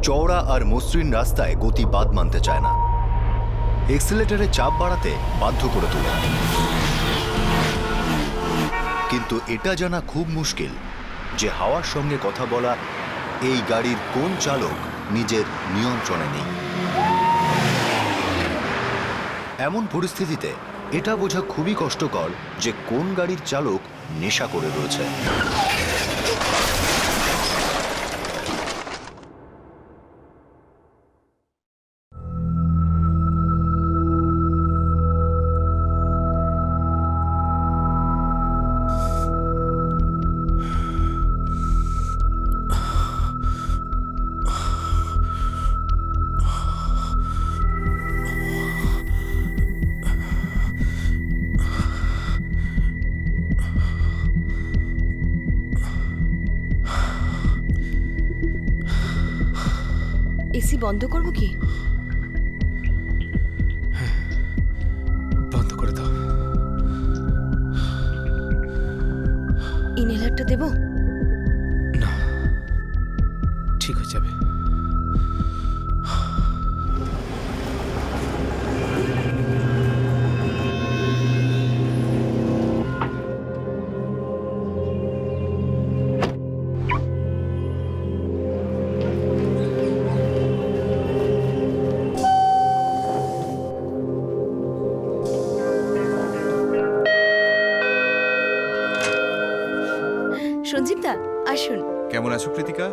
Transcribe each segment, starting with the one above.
চওড়া আর মসৃণ রাস্তায় গতি বাদ মানতে চায় না, এক্সিলারেটরে চাপ বাড়াতে বাধ্য করে তোলে। কিন্তু এটা জানা খুব মুশকিল যে হাওয়ার সঙ্গে কথা বলা এই গাড়ির কোন চালক নিজের নিয়ন্ত্রণে নেই। এমন পরিস্থিতিতে এটা বোঝা খুবই কষ্টকর যে কোন গাড়ির চালক নেশা করে রয়েছে। এসি বন্ধ করবো কি? বন্ধ করে দাও। ইনহেলারটা দেবো? না, ঠিক হয়ে যাবে। সঞ্জীব দা আসুন। কেমন আছো কৃতিকা?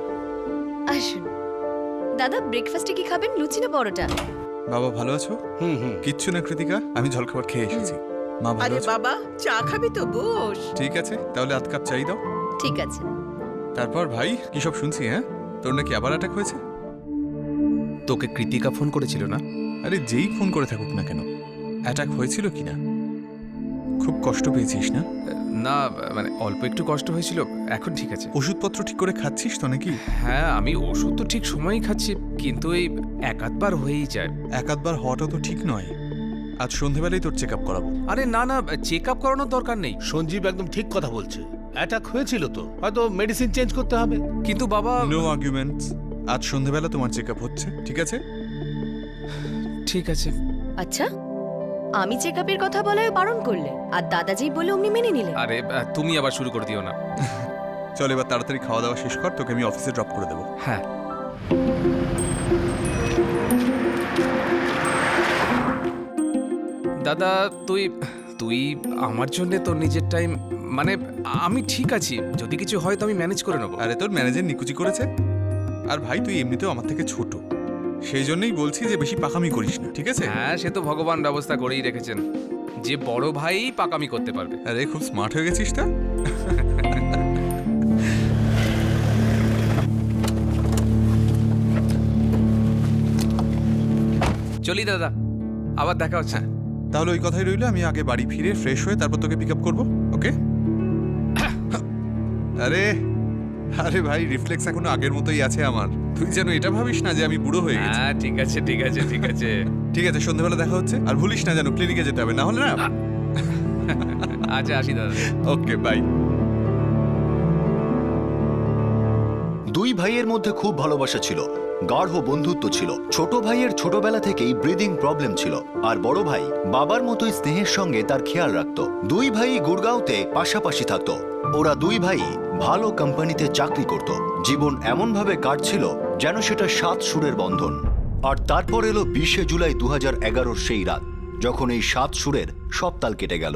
আসুন দাদা, ব্রেকফাস্টে কি খাবেন, লুচি না পরোটা? বাবা ভালো আছো? কিচ্ছু না কৃতিকা, আমি জলখাবার খেয়ে এসেছি। মা ভালো আরে আছো? বাবা, চা খাবি তো? বস। ঠিক আছে, তাহলে আধ কাপ চাই দাও। ঠিক আছে। তারপর ভাই কি সব শুনছি? হ্যাঁ, তোর নাকি আবার অ্যাটাক হয়েছে? তোকে কৃতিকা ফোন করেছিল না? আরে যেই ফোন করে থাকুক না কেন, অ্যাটাক হয়েছিল কি না? খুব কষ্ট পেয়েছিস না? না, মানে অল্প একটু কষ্ট হয়েছিল, এখন ঠিক আছে। ওষুধপত্র ঠিক করে খাচ্ছিস তো নাকি? হ্যাঁ, আমি ওষুধ তো ঠিক সময়ই খাচ্ছি, কিন্তু এই এক আধবার হয়েই যায়। এক আধবার হওয়াটা তো ঠিক নয়। আজ সন্ধেবেলায় তোর চেক আপ করাবো। আরে না না, চেক আপ করানোর দরকার নেই। সঞ্জীব একদম ঠিক কথা বলছে, অ্যাটাক হয়েছিল তো, হয়তো মেডিসিন চেঞ্জ করতে হবে। কিন্তু বাবা, নো আর্গুমেন্টস। আজ সন্ধেবেলা তোমার চেক আপ হচ্ছে, ঠিক আছে? ঠিক আছে। আচ্ছা, আমি চেক আপের কথা বলায় বারণ করলে, আর দাদাজি বলে অমনি মেনে নিলে। আরে তুমি আবার শুরু করে দিও না। চল এবার তাড়াতাড়ি খাওয়া দাওয়া শেষ কর, তোকে আমি অফিসে ড্রপ করে দেবো। হ্যাঁ, দাদা তুই তুই আমার জন্য তোর নিজের টাইম, মানে আমি ঠিক আছি, যদি কিছু হয় তো আমি ম্যানেজ করে নেবো। আরে তোর ম্যানেজার নিকুচি করেছে। আর ভাই তুই এমনিতেও আমার থেকে ছোট, সেই জন্যই বলছি যে বেশি পাকামি করিস না, ঠিক আছে? হ্যাঁ, সে তো ভগবান ব্যবস্থা করেই রেখেছেন যে বড় ভাই পাকামি করতে পারবে। আরে খুব স্মার্ট হয়ে গেছিস তা। চলি দাদা, আবার দেখা হচ্ছে। তাহলে ওই কথাই রইলো, আমি আগে বাড়ি ফিরে ফ্রেশ হয়ে তারপর তোকে পিক আপ করবো, ওকে? আরে আরে ভাই, রিফ্লেক্স এখনো আগের মতোই আছে আমার। তুই যেন এটা ভাবিস না যে আমি বুড়ো হয়ে গেছি। হ্যাঁ, ঠিক আছে ঠিক আছে ঠিক আছে। ঠিক আছে, সন্ধ্যাবেলা দেখা হচ্ছে। আর ভুলিস না যেন ক্লিনিকে যেতে হবে, না হলে না। আচ্ছা, আসি দাদা। ওকে, বাই। দুই ভাইয়ের মধ্যে খুব ভালোবাসা ছিল, গাঢ় বন্ধুত্ব ছিল। ছোট ভাইয়ের ছোটবেলা থেকেই ব্রিদিং প্রবলেম ছিল, আর বড় ভাই বাবার মতোই স্নেহের সঙ্গে তার খেয়াল রাখত। দুই ভাই গুড়গাঁওতে পাশাপাশি থাকত। ওরা দুই ভাই ভালো কোম্পানিতে চাকরি করত। জীবন এমনভাবে কাটছিল যেন সেটা 7 সুরের বন্ধন। আর তারপর এলো 20শে জুলাই 2011 সেই রাত, যখন এই 7 সুরের সব তাল কেটে গেল।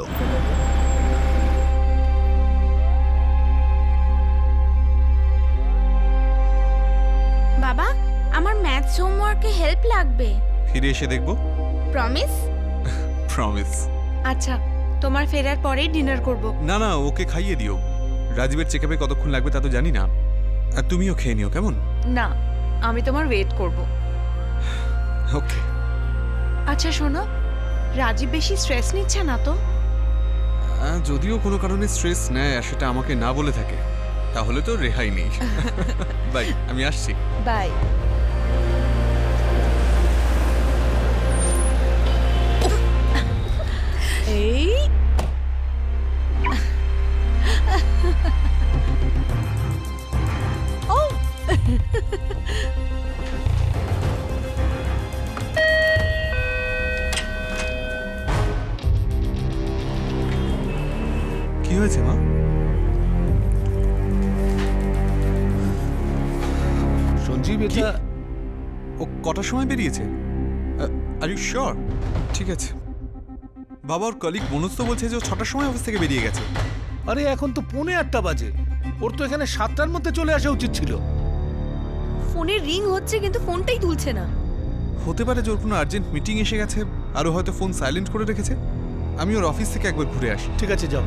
বাবা, আমার ম্যাথস হোমওয়ার্কে হেল্প লাগবে। ফিরে এসে দেখবো। প্রমিস? প্রমিস। আচ্ছা, তোমার ফেরার পরেই ডিনার করব। না না, ওকে খাইয়ে দিও। রাজীবের চেকআপে কতক্ষণ লাগবে তা তো জানি না। আর তুমিও খেয়ে নিও, কেমন? না, আমি তোমার ওয়েট করব। ওকে। আচ্ছা শোনো, রাজীব বেশি স্ট্রেস নিচ্ছে না তো? যদিও কোনো কারণে স্ট্রেস নেয় আর সেটা আমাকে না বলে থাকে, তাহলে তো রেহাই নেই। বাই, আমি আসছি। বাই। এই ও সঞ্জীব কি? এটা ও কটার সময় বেরিয়েছে? Are you sure? ঠিক আছে। বাবা, ওর কলিগ মনোজ তো বলছে যে ও 6টার সময় অফিস থেকে বেরিয়ে গেছে। আরে এখন তো 8:45 বাজে, ওর তো এখানে 7টার মধ্যে চলে আসা উচিত ছিল। ফোনের রিং হচ্ছে কিন্তু ফোনটাই তুলছে না। হতে পারে যে ওর কোনো আর্জেন্ট মিটিং এসে গেছে, আর ও হয়তো ফোন সাইলেন্ট করে রেখেছে। আমি ওর অফিস থেকে একবার ঘুরে আসি। ঠিক আছে, যাও।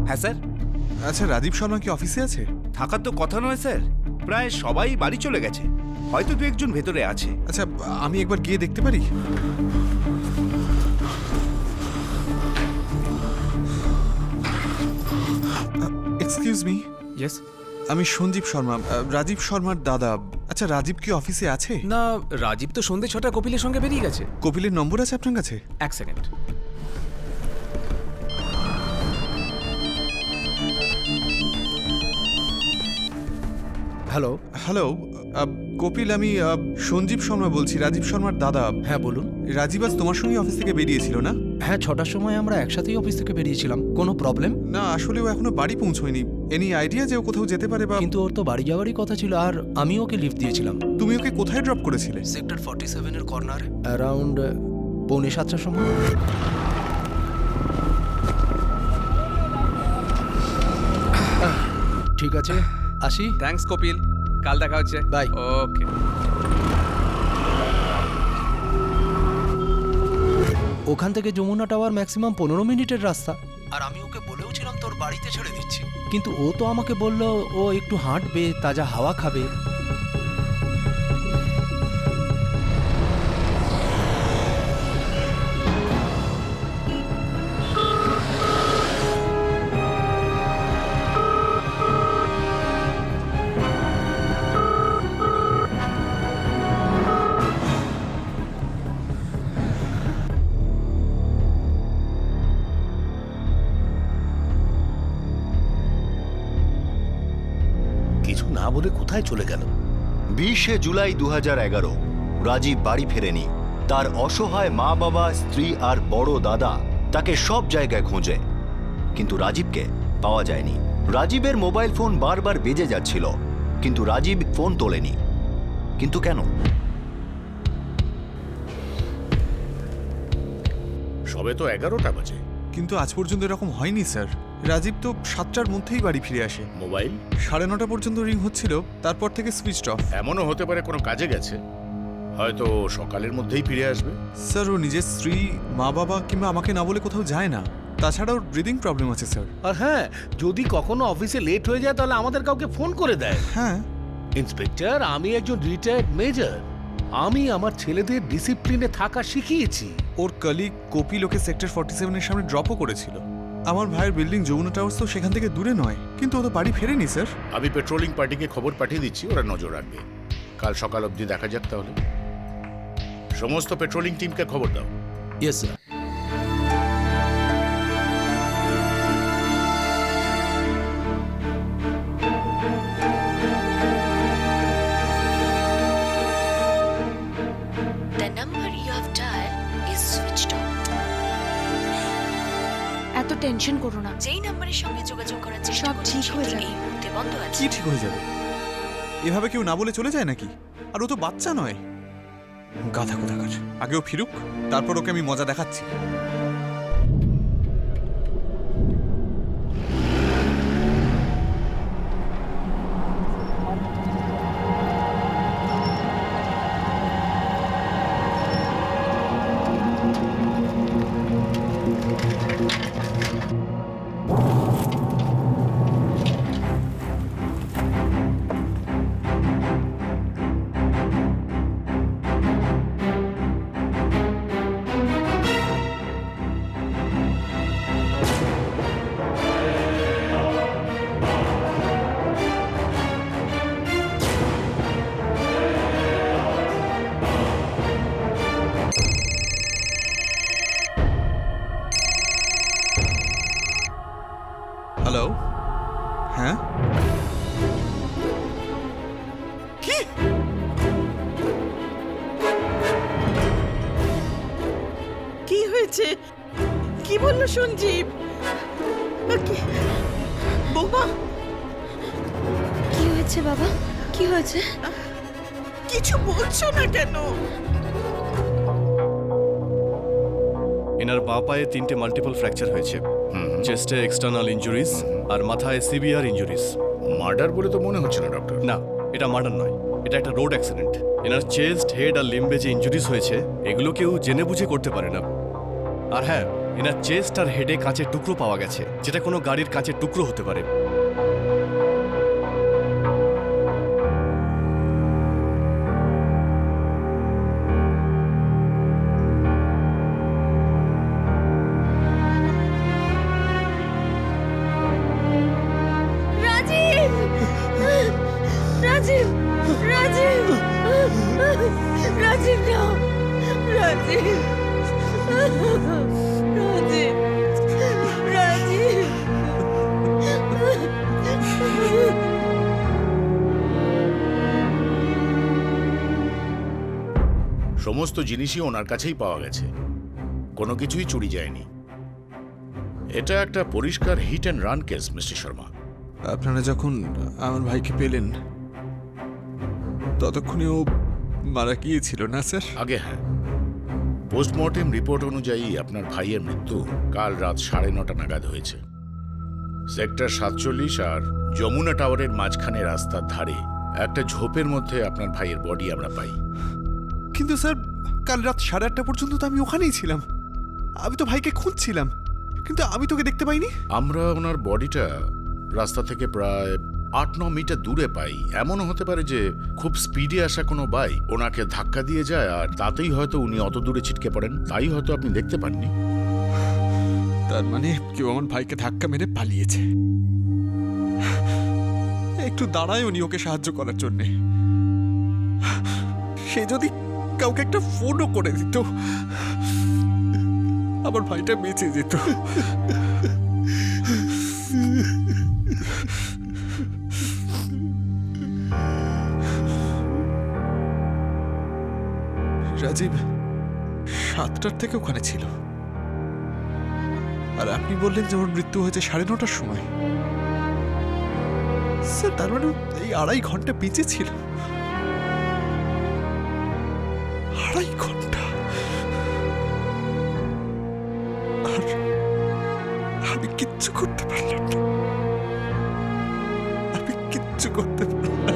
হ্যাঁ স্যার, আচ্ছা, রাজীব শর্মা কি অফিসে আছে? থাকার তো কথা নয় স্যার, প্রায় সবাই বাড়ি চলে গেছে, হয়তো দু একজন ভেতরে আছে। আচ্ছা, আমি একবার গিয়ে দেখতে পারি? Excuse me. ইয়েস। আমি সঞ্জীব শর্মা, রাজীব শর্মার দাদা। আচ্ছা, রাজীব কি অফিসে আছে? না, রাজীব তো সন্ধে 6টায় কপিলের সঙ্গে বেরিয়ে গেছে। কপিলের নম্বর আছে আপনার কাছে? এক সেকেন্ড। হ্যালো। হ্যালো কপিল, আমি সঞ্জীব শর্মা বলছি, রাজীব শর্মার দাদা। হ্যাঁ বলুন। রাজীব আজ তোমার সঙ্গে অফিস থেকে বেরিয়েছিল না? হ্যাঁ, 6টার সময় আমরা একসাথেই অফিস থেকে বেরিয়েছিলাম। কোনো প্রবলেম? না, আসলে ও এখনো বাড়ি পৌঁছয়নি। এনি আইডিয়া যে ও কোথাও যেতে পারে বা? কিন্তু ওর তো বাড়ি যাওয়ারই কথা ছিল, আর আমি ওকে লিফট দিয়েছিলাম। তুমি ওকে কোথায় ড্রপ করেছিলে? সেক্টর 47 এর কর্নারে, অ্যারাউন্ড 6:45 সময়। ঠিক আছে, আসি। থ্যাঙ্কস কপিল, কাল দেখা হচ্ছে। Bye. ওকে। ওখান থেকে যমুনা টাওয়ার ম্যাক্সিমাম 15 মিনিটের রাস্তা। আর আমি ওকে বলেও ছিলাম তোর বাড়িতে ছেড়ে দিচ্ছি, কিন্তু ও তো আমাকে বলল ও একটু হাঁটবে, তাজা হাওয়া খাবে। কিছু না বলে কোথায় চলে গেল? 20শে জুলাই 2011 রাজীব বাড়ি ফেরেনি। তার অসহায় মা বাবা, স্ত্রী আর বড় দাদা তাকে সব জায়গায় খোঁজে, কিন্তু রাজীবকে পাওয়া যায়নি। রাজীবের মোবাইল ফোন বারবার বেজে যাচ্ছিল, কিন্তু রাজীব ফোন তোলেনি। কিন্তু কেন? সবে তো 11টা বাজে। কিন্তু আজ পর্যন্ত এরকম হয়নি স্যার। রাজীব তো 7টার মধ্যেই বাড়ি ফিরে আসে। মোবাইল 9:30 পর্যন্ত রিং হচ্ছিল, তারপর থেকে সুইচ অফ। এমনও হতে পারে কোনো কাজে গেছে, হয়তো সকালের মধ্যেই ফিরে আসবে। স্যার, ও নিজের স্ত্রী, মা বাবা কিংবা আমাকে না বলে কোথাও যায় না। তাছাড়া ওর ব্রিদিং প্রবলেম আছে স্যার। আর হ্যাঁ, যদি কখনো অফিসে লেট হয়ে যায় তাহলে আমাদের কাউকে ফোন করে দেয়। হ্যাঁ, ইন্সপেক্টর, আমি একজন রিটায়ার্ড মেজর। আমি আমার ছেলেদের ডিসিপ্লিনে থাকা শিখিয়েছি। ওর কলিগ কপিল ওকে সেক্টর 47 এর সামনে ড্রপও করেছিল। আমার ভাইয়ের বিল্ডিং যমুনা টাওয়ার্স তো সেখান থেকে দূরে নয়, কিন্তু ও তো বাড়ি ফেরেনি স্যার। আমি পেট্রোলিং পার্টিকে খবর পাঠিয়ে দিচ্ছি, ওরা নজর রাখবে। কাল সকাল অবধি দেখা যাক তাহলে। সমস্ত পেট্রোলিং টিমকে খবর দাও। Yes sir. The number you have dialed is switched off. এত টেনশন করো না। যেই নাম্বারের সঙ্গে যোগাযোগ করার চেষ্টা সব করছেন ঠিক হয়ে সেটি যাবে। এই মুহূর্তে বন্ধ আছে। কি ঠিক হয়ে যাবে? এভাবে কেউ না বলে চলে যায় নাকি? আর ও তো বাচ্চা নয়। গাধা কোথাকার। আগেও ফিরুক, তারপর ওকে আমি মজা দেখাচ্ছি। হ্যাঁ কি? কি হয়েছে? কি বললো সঞ্জীব? বৌমা, কি হয়েছে বাবা? কি হয়েছে? কিছু বলছো না কেন? এনার বাঁ পায়ে 3টে মাল্টিপল ফ্র্যাকচার হয়েছে, চেস্টে এক্সটার্নাল ইনজুরিজ আর মাথায় সিভিয়ার ইনজুরিজ। মার্ডার বলে তো মনে হচ্ছে না ডক্টর। না, এটা মার্ডার নয়, এটা একটা রোড অ্যাক্সিডেন্ট। এনার চেস্ট, হেড আর লিম্বে যে ইনজুরিজ হয়েছে এগুলো কেউ জেনে বুঝে করতে পারে না। আর হ্যাঁ, এনার চেস্ট আর হেডে কাঁচের টুকরো পাওয়া গেছে, যেটা কোনো গাড়ির কাঁচের টুকরো হতে পারে। রাজীব! রাজীব! রাজীব! রাজীব না! রাজীব! রাজীব! রাজীব! সমস্ত জিনিসই ওনার কাছেই পাওয়া গেছে, কোনো কিছুই চুরি যায়নি। এটা একটা পরিষ্কার hit and run case, mister Sharma. আপনারা যখন আমার ভাইকে পেলেন ততক্ষণে ও মারা গিয়েছিল না স্যার? আগে হ্যাঁ, পোস্টমর্টেম রিপোর্ট অনুযায়ী আপনার ভাইয়ের মৃত্যু কাল রাত 9:30 নাগাদ হয়েছে। সেক্টর 47 আর যমুনা টাওয়ারের মাঝখানে রাস্তার ধারে একটা ঝোপের মধ্যে আপনার ভাইয়ের বডি আমরা পাই। কিন্তু স্যার, কাল রাত 8:30 পর্যন্ত তো আমি ওখানেই ছিলাম। আমি তো ভাইকে খুঁজছিলাম, কিন্তু আমি তোকে দেখতে পাইনি। আমরা ওনার বডিটা রাস্তা থেকে প্রায় 8-9 মিটার দূরে পাই। এমনও হতে পারে যে খুব স্পিডে আসা কোনো বাইক ওনাকে ধাক্কা দিয়ে যায়, আর তাতেই হয়তো উনি অত দূরে ছিটকে পড়েন, তাই হয়তো আপনি দেখতে পাননি। তার মানে কেউ আমার ভাইকে ধাক্কা মেরে পালিয়েছে। একটু দাঁড়ায় উনি ওকে সাহায্য করার জন্যে। সে যদি কাউকে একটা ফোনও করে দিত, আমার ভাইটা বেঁচে যেত। রাজীব 7টার থেকে ওখানে ছিল, আর আপনি বললেন যে ওর মৃত্যু হয়েছে 9:30টার সময়। স্যার, তার মানে এই 2.5 ঘন্টা বেঁচে ছিল। 2.5 ঘন্টা। আর আমি কিচ্ছু করতে পারলাম না। আমি কিচ্ছু করতে পারলাম না।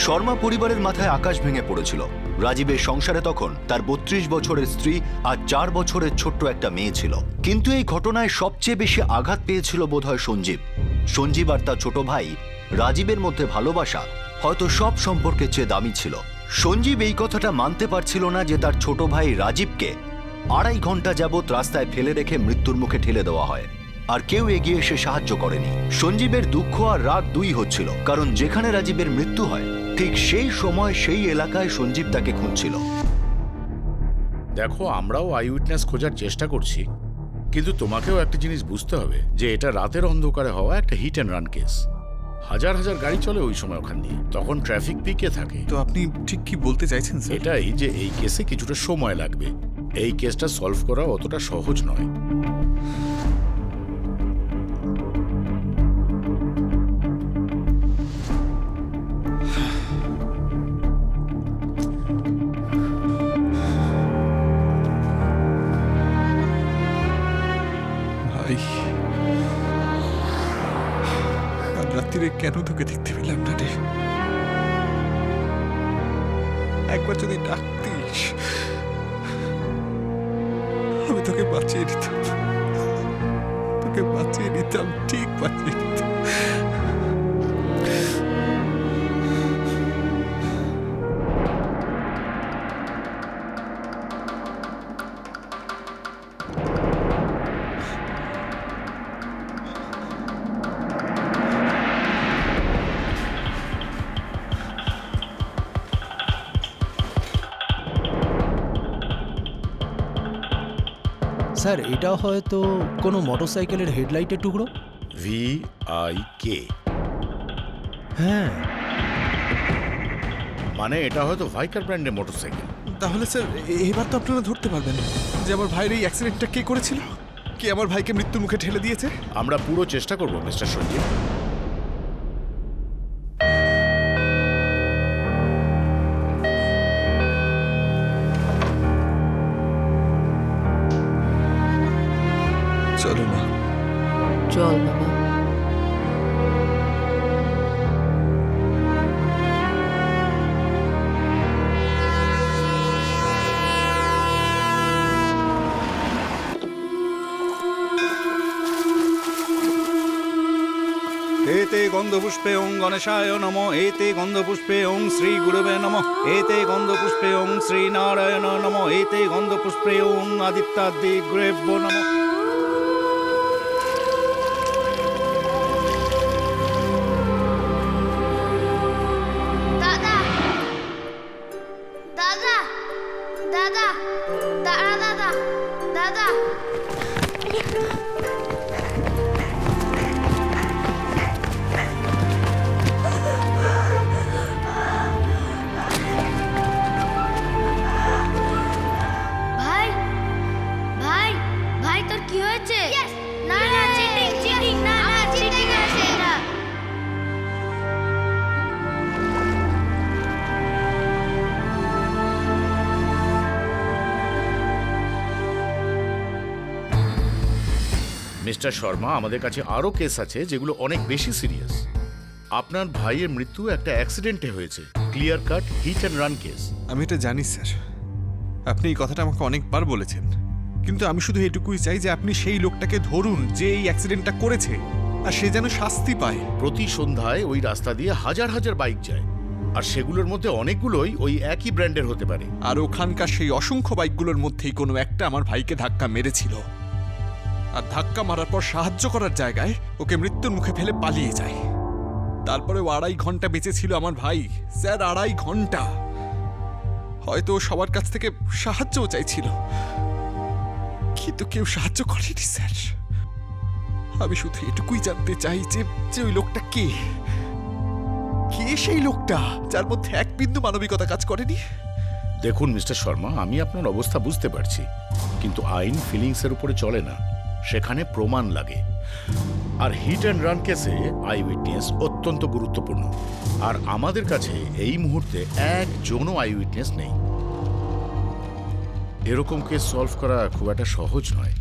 শর্মা পরিবারের মাথায় আকাশ ভেঙে পড়েছিল। রাজীবের সংসারে তখন তার 32 বছরের স্ত্রী আর 4 বছরের ছোট্ট একটা মেয়ে ছিল। কিন্তু এই ঘটনায় সবচেয়ে বেশি আঘাত পেয়েছিল বোধহয় সঞ্জীব। সঞ্জীব আর তার ছোট ভাই রাজীবের মধ্যে ভালোবাসা হয়তো সব সম্পর্কের চেয়ে দামি ছিল। সঞ্জীব এই কথাটা মানতে পারছিল না যে তার ছোট ভাই রাজীবকে 2.5 ঘন্টা যাবৎ রাস্তায় ফেলে রেখে মৃত্যুর মুখে ঠেলে দেওয়া হয়, আর কেউ এগিয়ে এসে সাহায্য করেনি। সঞ্জীবের দুঃখ আর রাগ দুই হচ্ছিল, কারণ যেখানে রাজীবের মৃত্যু হয় ঠিক সেই সময় সেই এলাকায় সঞ্জীব তাকে খুঁজছিল। দেখো, আমরাও আই উইটনেস খোঁজার চেষ্টা করছি, কিন্তু তোমাকেও একটা জিনিস বুঝতে হবে যে এটা রাতের অন্ধকারে হওয়া একটা হিট অ্যান্ড রান কেস। হাজার হাজার গাড়ি চলে ওই সময় ওখান দিয়ে, তখন ট্রাফিক পিকে থাকে। তো আপনি ঠিক কি বলতে চাইছেন স্যার? এটাই যে এই কেসে কিছুটা সময় লাগবে। এই কেসটা সলভ করা অতটা সহজ নয়। ভাই, কাল রাত্রিরে কেন তোকে দেখতে পেলাম না রে? একবার যদি ডাকতিস, আমি তোকে বাঁচিয়ে দিতাম, তোকে বাঁচিয়ে দিতাম, ঠিক বাঁচিয়ে দিতাম। স্যার এটা হয়তো কোনো মোটরসাইকেলের হেডলাইটের টুকরো। VIK হ্যাঁ, মানে এটা হয়তো ভাইকার ব্র্যান্ডের মোটরসাইকেল। তাহলে স্যার এবার তো আপনারা ধরতে পারবেন যে আমার ভাইয়ের এই অ্যাক্সিডেন্টটা কে করেছিল, কে আমার ভাইকে মৃত্যুর মুখে ঠেলে দিয়েছে। আমরা পুরো চেষ্টা করব মিস্টার সঞ্জীব। চলো না, চল বাবা। এতে গন্ধপুষ্পে ওং গণেশায় নমঃ, এতে গন্ধপুষ্পে ওং শ্রী গুরুবে নমঃ, এতে গন্ধপুষ্পে ওং শ্রী নারায়ণ নমঃ, এতে গন্ধপুষ্পে ওং আদিত্যাদিগ্রেভ্যো নমঃ। দাদা দাদা দাদা দাদা দাদা দাদা ভাই ভাই ভাই তোর কি হয়েছে? না না চিটিং চিটিং না না চিটিং আছে এটা। মিস্টার শর্মা, আমাদের কাছে আরও কেস আছে যেগুলো অনেক বেশি সিরিয়াস। আপনার ভাইয়ের মৃত্যু একটা অ্যাক্সিডেন্টে হয়েছে, clear cut hit and run case. আমি এটা জানি স্যার, আপনি এই কথাটা আমাকে অনেকবার বলেছেন, কিন্তু আমি শুধু এটুকুই চাই যে আপনি সেই লোকটাকে ধরুন যে এই অ্যাক্সিডেন্টটা করেছে, আর সে যেন শাস্তি পায়। প্রতি সন্ধ্যায় ওই রাস্তা দিয়ে হাজার হাজার বাইক যায়, আর সেগুলোর মধ্যে অনেকগুলোই ওই একই ব্র্যান্ডের হতে পারে। আর ওখানকার সেই অসংখ্য বাইকগুলোর মধ্যেই কোনো একটা আমার ভাইকে ধাক্কা মেরেছিল, আর ধাক্কা মারার পর সাহায্য করার জায়গায় ওকে মৃত্যুর মুখে ফেলে পালিয়ে যায়। তারপরে ও 2.5 ঘন্টা বেঁচে ছিল আমার ভাই, স্যার 2.5 ঘন্টা। হয়তো ও সবার কাছ থেকে সাহায্যও চাইছিল, কিন্তু কেউ সাহায্য করেনি স্যার। আমি শুধু এটুকুই জানতে চাই যে ওই লোকটা কে, কে সেই লোকটা যার মধ্যে এক বিন্দু মানবিকতা কাজ করেনি। দেখুন মিস্টার শর্মা, আমি আপনার অবস্থা বুঝতে পারছি, কিন্তু আইন ফিলিংসের উপরে চলে না, সেখানে প্রমাণ লাগে। আর হিট অ্যান্ড রান কেসে আই উইটনেস অত্যন্ত গুরুত্বপূর্ণ, আর আমাদের কাছে এই মুহূর্তে একজনও আই উইটনেস নেই। এরকম কেস সলভ করা খুব একটা সহজ নয়।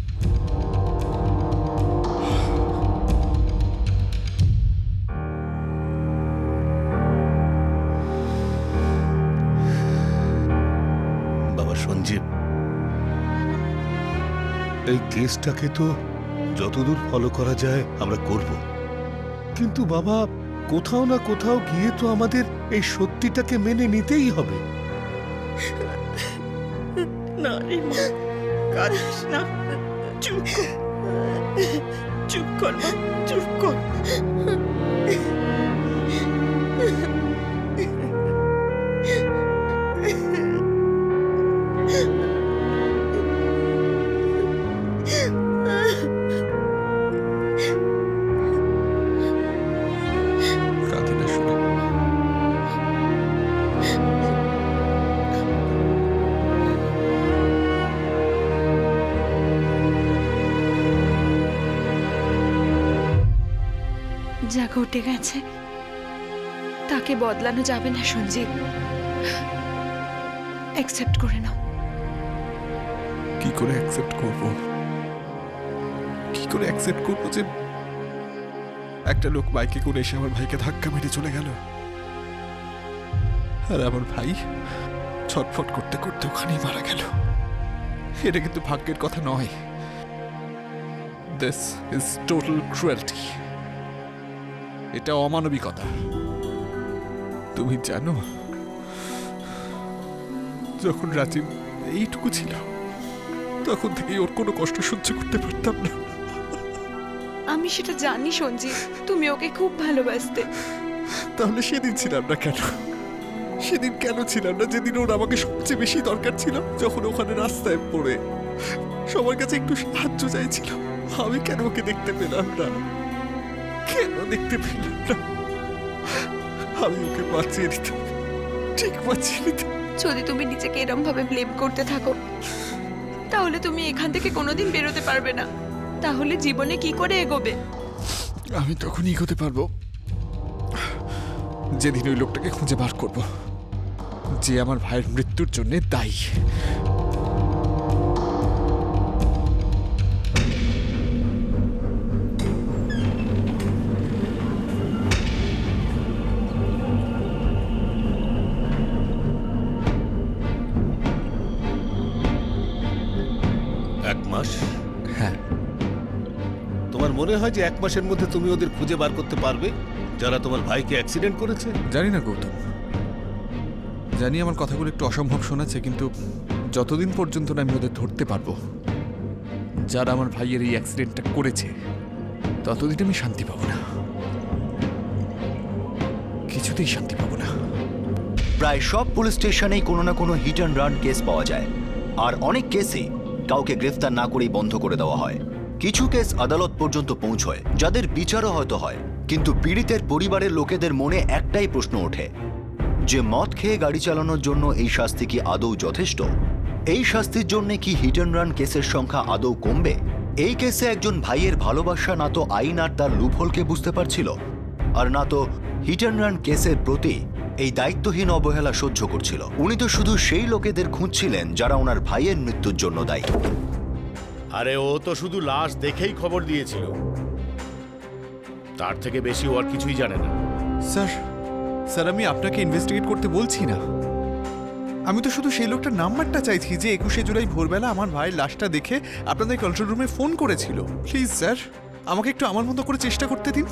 বাবা সঞ্জীব, এই কেসটাকে তো যতদূর ফলো করা যায় আমরা করব, কিন্তু বাবা কোথাও না কোথাও গিয়ে তো আমাদের এই সত্যিটাকে মেনে নিতেই হবে। না রে মা, কাঁদিস না, চুপ কর, চুপ কর মা, চুপ কর। কাঁদে না শুনে। যা ঘটে গেছে তাকে বদলানো যাবে না সঞ্জীব, অ্যাকসেপ্ট করে নাও। কি করে অ্যাকসেপ্ট করব, কি করে অ্যাকসেপ্ট করব যে একটা লোক বাইকে করে এসে আমার ভাইকে ধাক্কা মেরে চলে গেল, আর আমার ভাই ছটফট করতে করতে ওখানেই মারা গেল। এটা কিন্তু ভাগ্যের কথা নয়। This is total cruelty. এটা অমানবিকতা। তুমি জানো, যখন রাজীব এইটুকু ছিল তখন থেকেই ওর কোনো কষ্ট সহ্য করতে পারতাম না। আমি সেটা জানি সঞ্জিত, তুমি ওকে খুব ভালোবাসতে। তাহলে সেদিন ছিলাম না কেন? সেদিন কেন ছিলাম না যেদিন ওর আমাকে সবচেয়ে বেশি দরকার ছিল? যখন ওখানে রাস্তায় পড়ে সবার কাছে একটু সাহায্য চাইছিল, আমি কেন ওকে দেখতে পেলাম না? কেন দেখতে পেলাম না? আমি ওকে বাঁচিয়ে দিতাম, ঠিক বাঁচিয়ে দিতাম। যদি তুমি নিজেকে এরম ভাবে ব্লেম করতে থাকো তাহলে তুমি এখান থেকে কোনোদিন বেরোতে পারবে না। তাহলে জীবনে কি করে এগোবে? আমি তখনই এগোতে পারবো যেদিন ওই লোকটাকে খুঁজে বার করব, যে আমার ভাইয়ের মৃত্যুর জন্য দায়ী। এক মাস? হ্যাঁ। তোমার মনে হয় যে 1 মাসের মধ্যে তুমি ওদের খুঁজে বার করতে পারবে যারা তোমার ভাইকে অ্যাক্সিডেন্ট করেছে? জানি না গৌতম, জানি আমার কথাগুলো একটু অসম্ভব শোনাচ্ছে, কিন্তু যতদিন পর্যন্ত না আমি ওদের ধরতে পারবো যারা আমার ভাইয়ের এই অ্যাক্সিডেন্টটা করেছে, ততদিন আমি শান্তি পাবো না, কিছুতেই শান্তি পাবো না। প্রায় সব পুলিশ স্টেশনেই কোনো না কোনো হিট অ্যান্ড রান কেস পাওয়া যায়, আর অনেক কেসে কাউকে গ্রেফতার না করেই বন্ধ করে দেওয়া হয়। কিছু কেস আদালত পর্যন্ত পৌঁছয়, যাদের বিচারও হয়তো হয়, কিন্তু পীড়িতের পরিবারের লোকেদের মনে একটাই প্রশ্ন ওঠে যে মদ খেয়ে গাড়ি চালানোর জন্য এই শাস্তি কি আদৌ যথেষ্ট? এই শাস্তির জন্য কি হিট অ্যান্ড রান কেসের সংখ্যা আদৌ কমবে? এই কেসে একজন ভাইয়ের ভালোবাসা না তো আইন আর তার লুপহোলকে বুঝতে পারছিল, আর না তো হিট অ্যান্ড রান কেসের প্রতি এই দায়িত্বহীন অবহেলা সহ্য করছিল। উনি তো শুধু সেই লোকেদের খুঁজছিলেন যারা ওনার ভাইয়ের মৃত্যুর জন্য দায়ী। আরে ও তো শুধু লাশ দেখেই খবর দিয়েছিল, তার থেকে বেশি ও আর কিছুই জানে না। স্যার আমি আপনাকে ইনভেস্টিগেট করতে বলছি না, আমি তো শুধু সেই লোকটার নাম্বারটা চাইছি যে 21শে জুলাই ভোরবেলা আমার ভাইয়ের লাশটা দেখে আপনাদের কন্ট্রোল রুমে ফোন করেছিল। প্লিজ স্যার, আমাকে একটু আমার মতো করে চেষ্টা করতে দিন।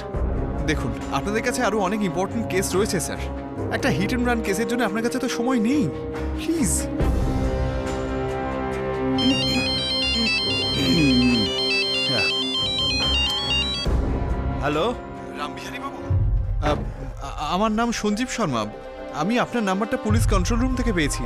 দেখুন, আপনাদের কাছে আরো অনেক ইম্পর্টেন্ট কেস রয়েছে স্যার, একটা হিট অ্যান্ড রান কেসের জন্য আপনার কাছে তো সময় নেই। প্লিজ। হ্যালো, রামবিহারী বাবু, আমার নাম সঞ্জীব শর্মা। আমি আপনার নাম্বারটা পুলিশ কন্ট্রোল রুম থেকে পেয়েছি।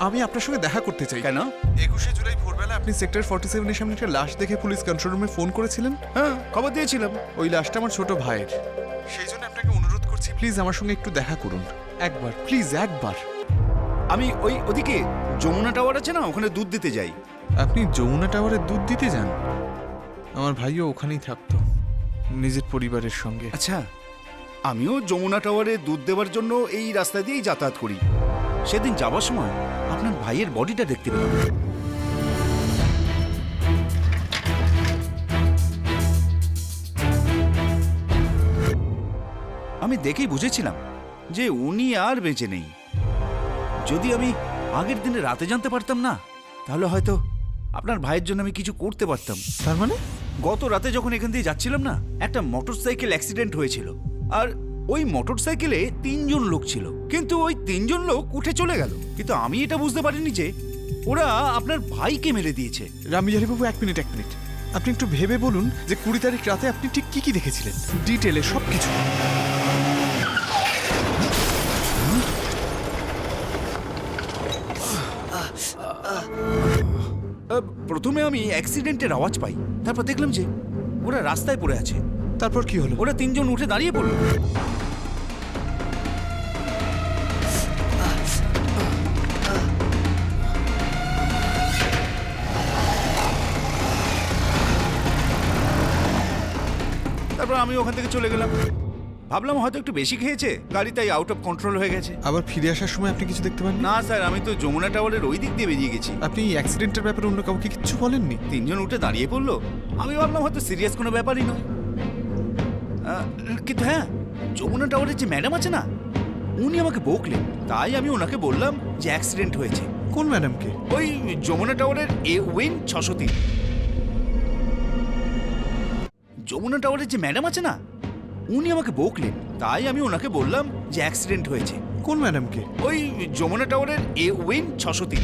আমি আপনার সঙ্গে দেখা করতে চাই। কেন? 21শে জুলাই ভোরবেলা আপনি সেক্টর 47-এর সামনে একটা লাশ দেখে পুলিশ কন্ট্রোল রুমে ফোন করেছিলেন। হ্যাঁ, খবর দিয়েছিলাম। ওই লাশটা আমার ছোট ভাইয়ের, সেই জন্য আপনাকে অনুরোধ করছি প্লিজ আমার সঙ্গে একটু দেখা করুন একবার, প্লিজ একবার। আমি ওদিকে যমুনা টাওয়ার আছে না, ওখানে দুধ দিতে যাই। আপনি যমুনা টাওয়ারে দুধ দিতে যান? আমার ভাইও ওখানেই থাকতো নিজের পরিবারের সঙ্গে। আচ্ছা, আমিও যমুনা টাওয়ারে দুধ দেওয়ার জন্য এই রাস্তা দিয়েই যাতায়াত করি। সেদিন যাওয়ার সময় আপনার ভাইয়ের বডিটা দেখতে পেলাম। আমি দেখেই বুঝেছিলাম যে উনি আর বেঁচে নেই। যদি আমি আগের দিনে রাতে জানতে পারতাম না, তাহলে হয়তো আপনার ভাইয়ের জন্য আমি কিছু করতে পারতাম। তার মানে? গত রাতে যখন এখান দিয়ে যাচ্ছিলাম না, একটা মোটরসাইকেল অ্যাক্সিডেন্ট হয়েছিল, আর ওই মোটরসাইকেলে 3 জন লোক ছিল, কিন্তু ওই 3 জন লোক উঠে চলে গেল। কিন্তু আমি এটা বুঝতে পারিনি যে ওরা আপনার ভাইকে মেরে দিয়েছে। রামবিহারী বাবু, এক মিনিট। আপনি একটু ভেবে বলুন যে 20 তারিখ রাতে আপনি ঠিক কি কি দেখেছিলেন, ডিটেলে সবকিছু। প্রথমে আমি অ্যাক্সিডেন্টের আওয়াজ পাই, তারপর দেখলাম যে ওরা রাস্তায় পড়ে আছে। তারপর কি হলো? ওরা 3 জন উঠে দাঁড়িয়ে পড়লো। তারপর আমি ওখান থেকে চলে গেলাম। ভাবলাম হয়তো একটু বেশি খেয়েছে গাড়ি, তাই আউট অফ কন্ট্রোল হয়ে গেছে। আবার ফিরে আসার সময় আপনি কিছু দেখতে পান না স্যার, আমি তো যমুনা টাওয়ারের ওই দিক দিয়ে বেরিয়ে গেছি। আপনি অ্যাক্সিডেন্টের ব্যাপারে অন্য কাউকে কিচ্ছু বলেননি? 3 জন উঠে দাঁড়িয়ে পড়লো, আমি ভাবলাম হয়তো সিরিয়াস কোনো ব্যাপারই নয়। কিন্তু হ্যাঁ, যমুনা টাওয়ারের যে ম্যাডাম আছে না, উনি আমাকে বকলেন, তাই আমি ওনাকে বললাম যে অ্যাক্সিডেন্ট হয়েছে। কোন ম্যাডামকে? ওই যমুনা টাওয়ারের এ উইং 603। যমুনা টাওয়ারের যে ম্যাডাম আছে না, উনি আমাকে বকলেন, তাই আমি ওনাকে বললাম যে অ্যাক্সিডেন্ট হয়েছে। কোন ম্যাডামকে? ওই যমুনা টাওয়ারের এ উইং 603।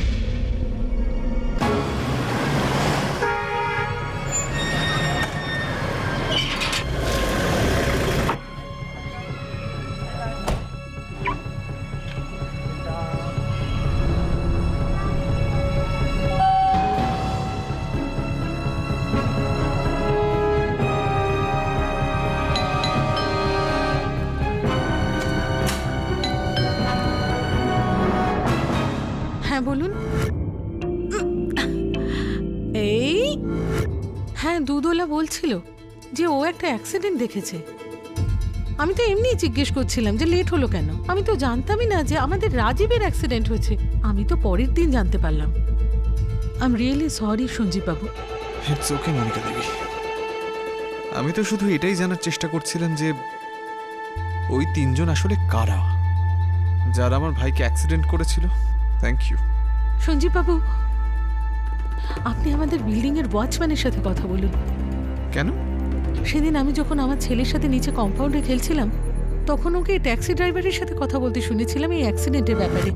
হ্যাঁ বলুন। এই হ্যাঁ, দুধওয়ালা বলছিল যে ও একটা অ্যাক্সিডেন্ট দেখেছে। আমি তো এমনি জিজ্ঞেস করছিলাম যে লেট হলো কেন। আমি তো জানতামই না যে আমাদের রাজীবের অ্যাক্সিডেন্ট হয়েছে। আমি তো পরের দিন জানতে পারলাম। I am really sorry Sanjeev বাবু। It's okay Monica Devi. আমি তো শুধু এটাই জানার চেষ্টা করছিলাম যে ওই তিনজন আসলে কারা, যারা আমার ভাইকে অ্যাক্সিডেন্ট করেছিল। Thank you. সঞ্জীব বাবু, আপনি আমাদের বিল্ডিং এর ওয়াচম্যানের সাথে কথা বলুন। কেন? সেদিন আমি যখন আমার ছেলের সাথে নিচে কম্পাউন্ডে খেলছিলাম, তখন ওকে ট্যাক্সি ড্রাইভারের সাথে কথা বলতে শুনেছিলাম এই অ্যাক্সিডেন্টের ব্যাপারে।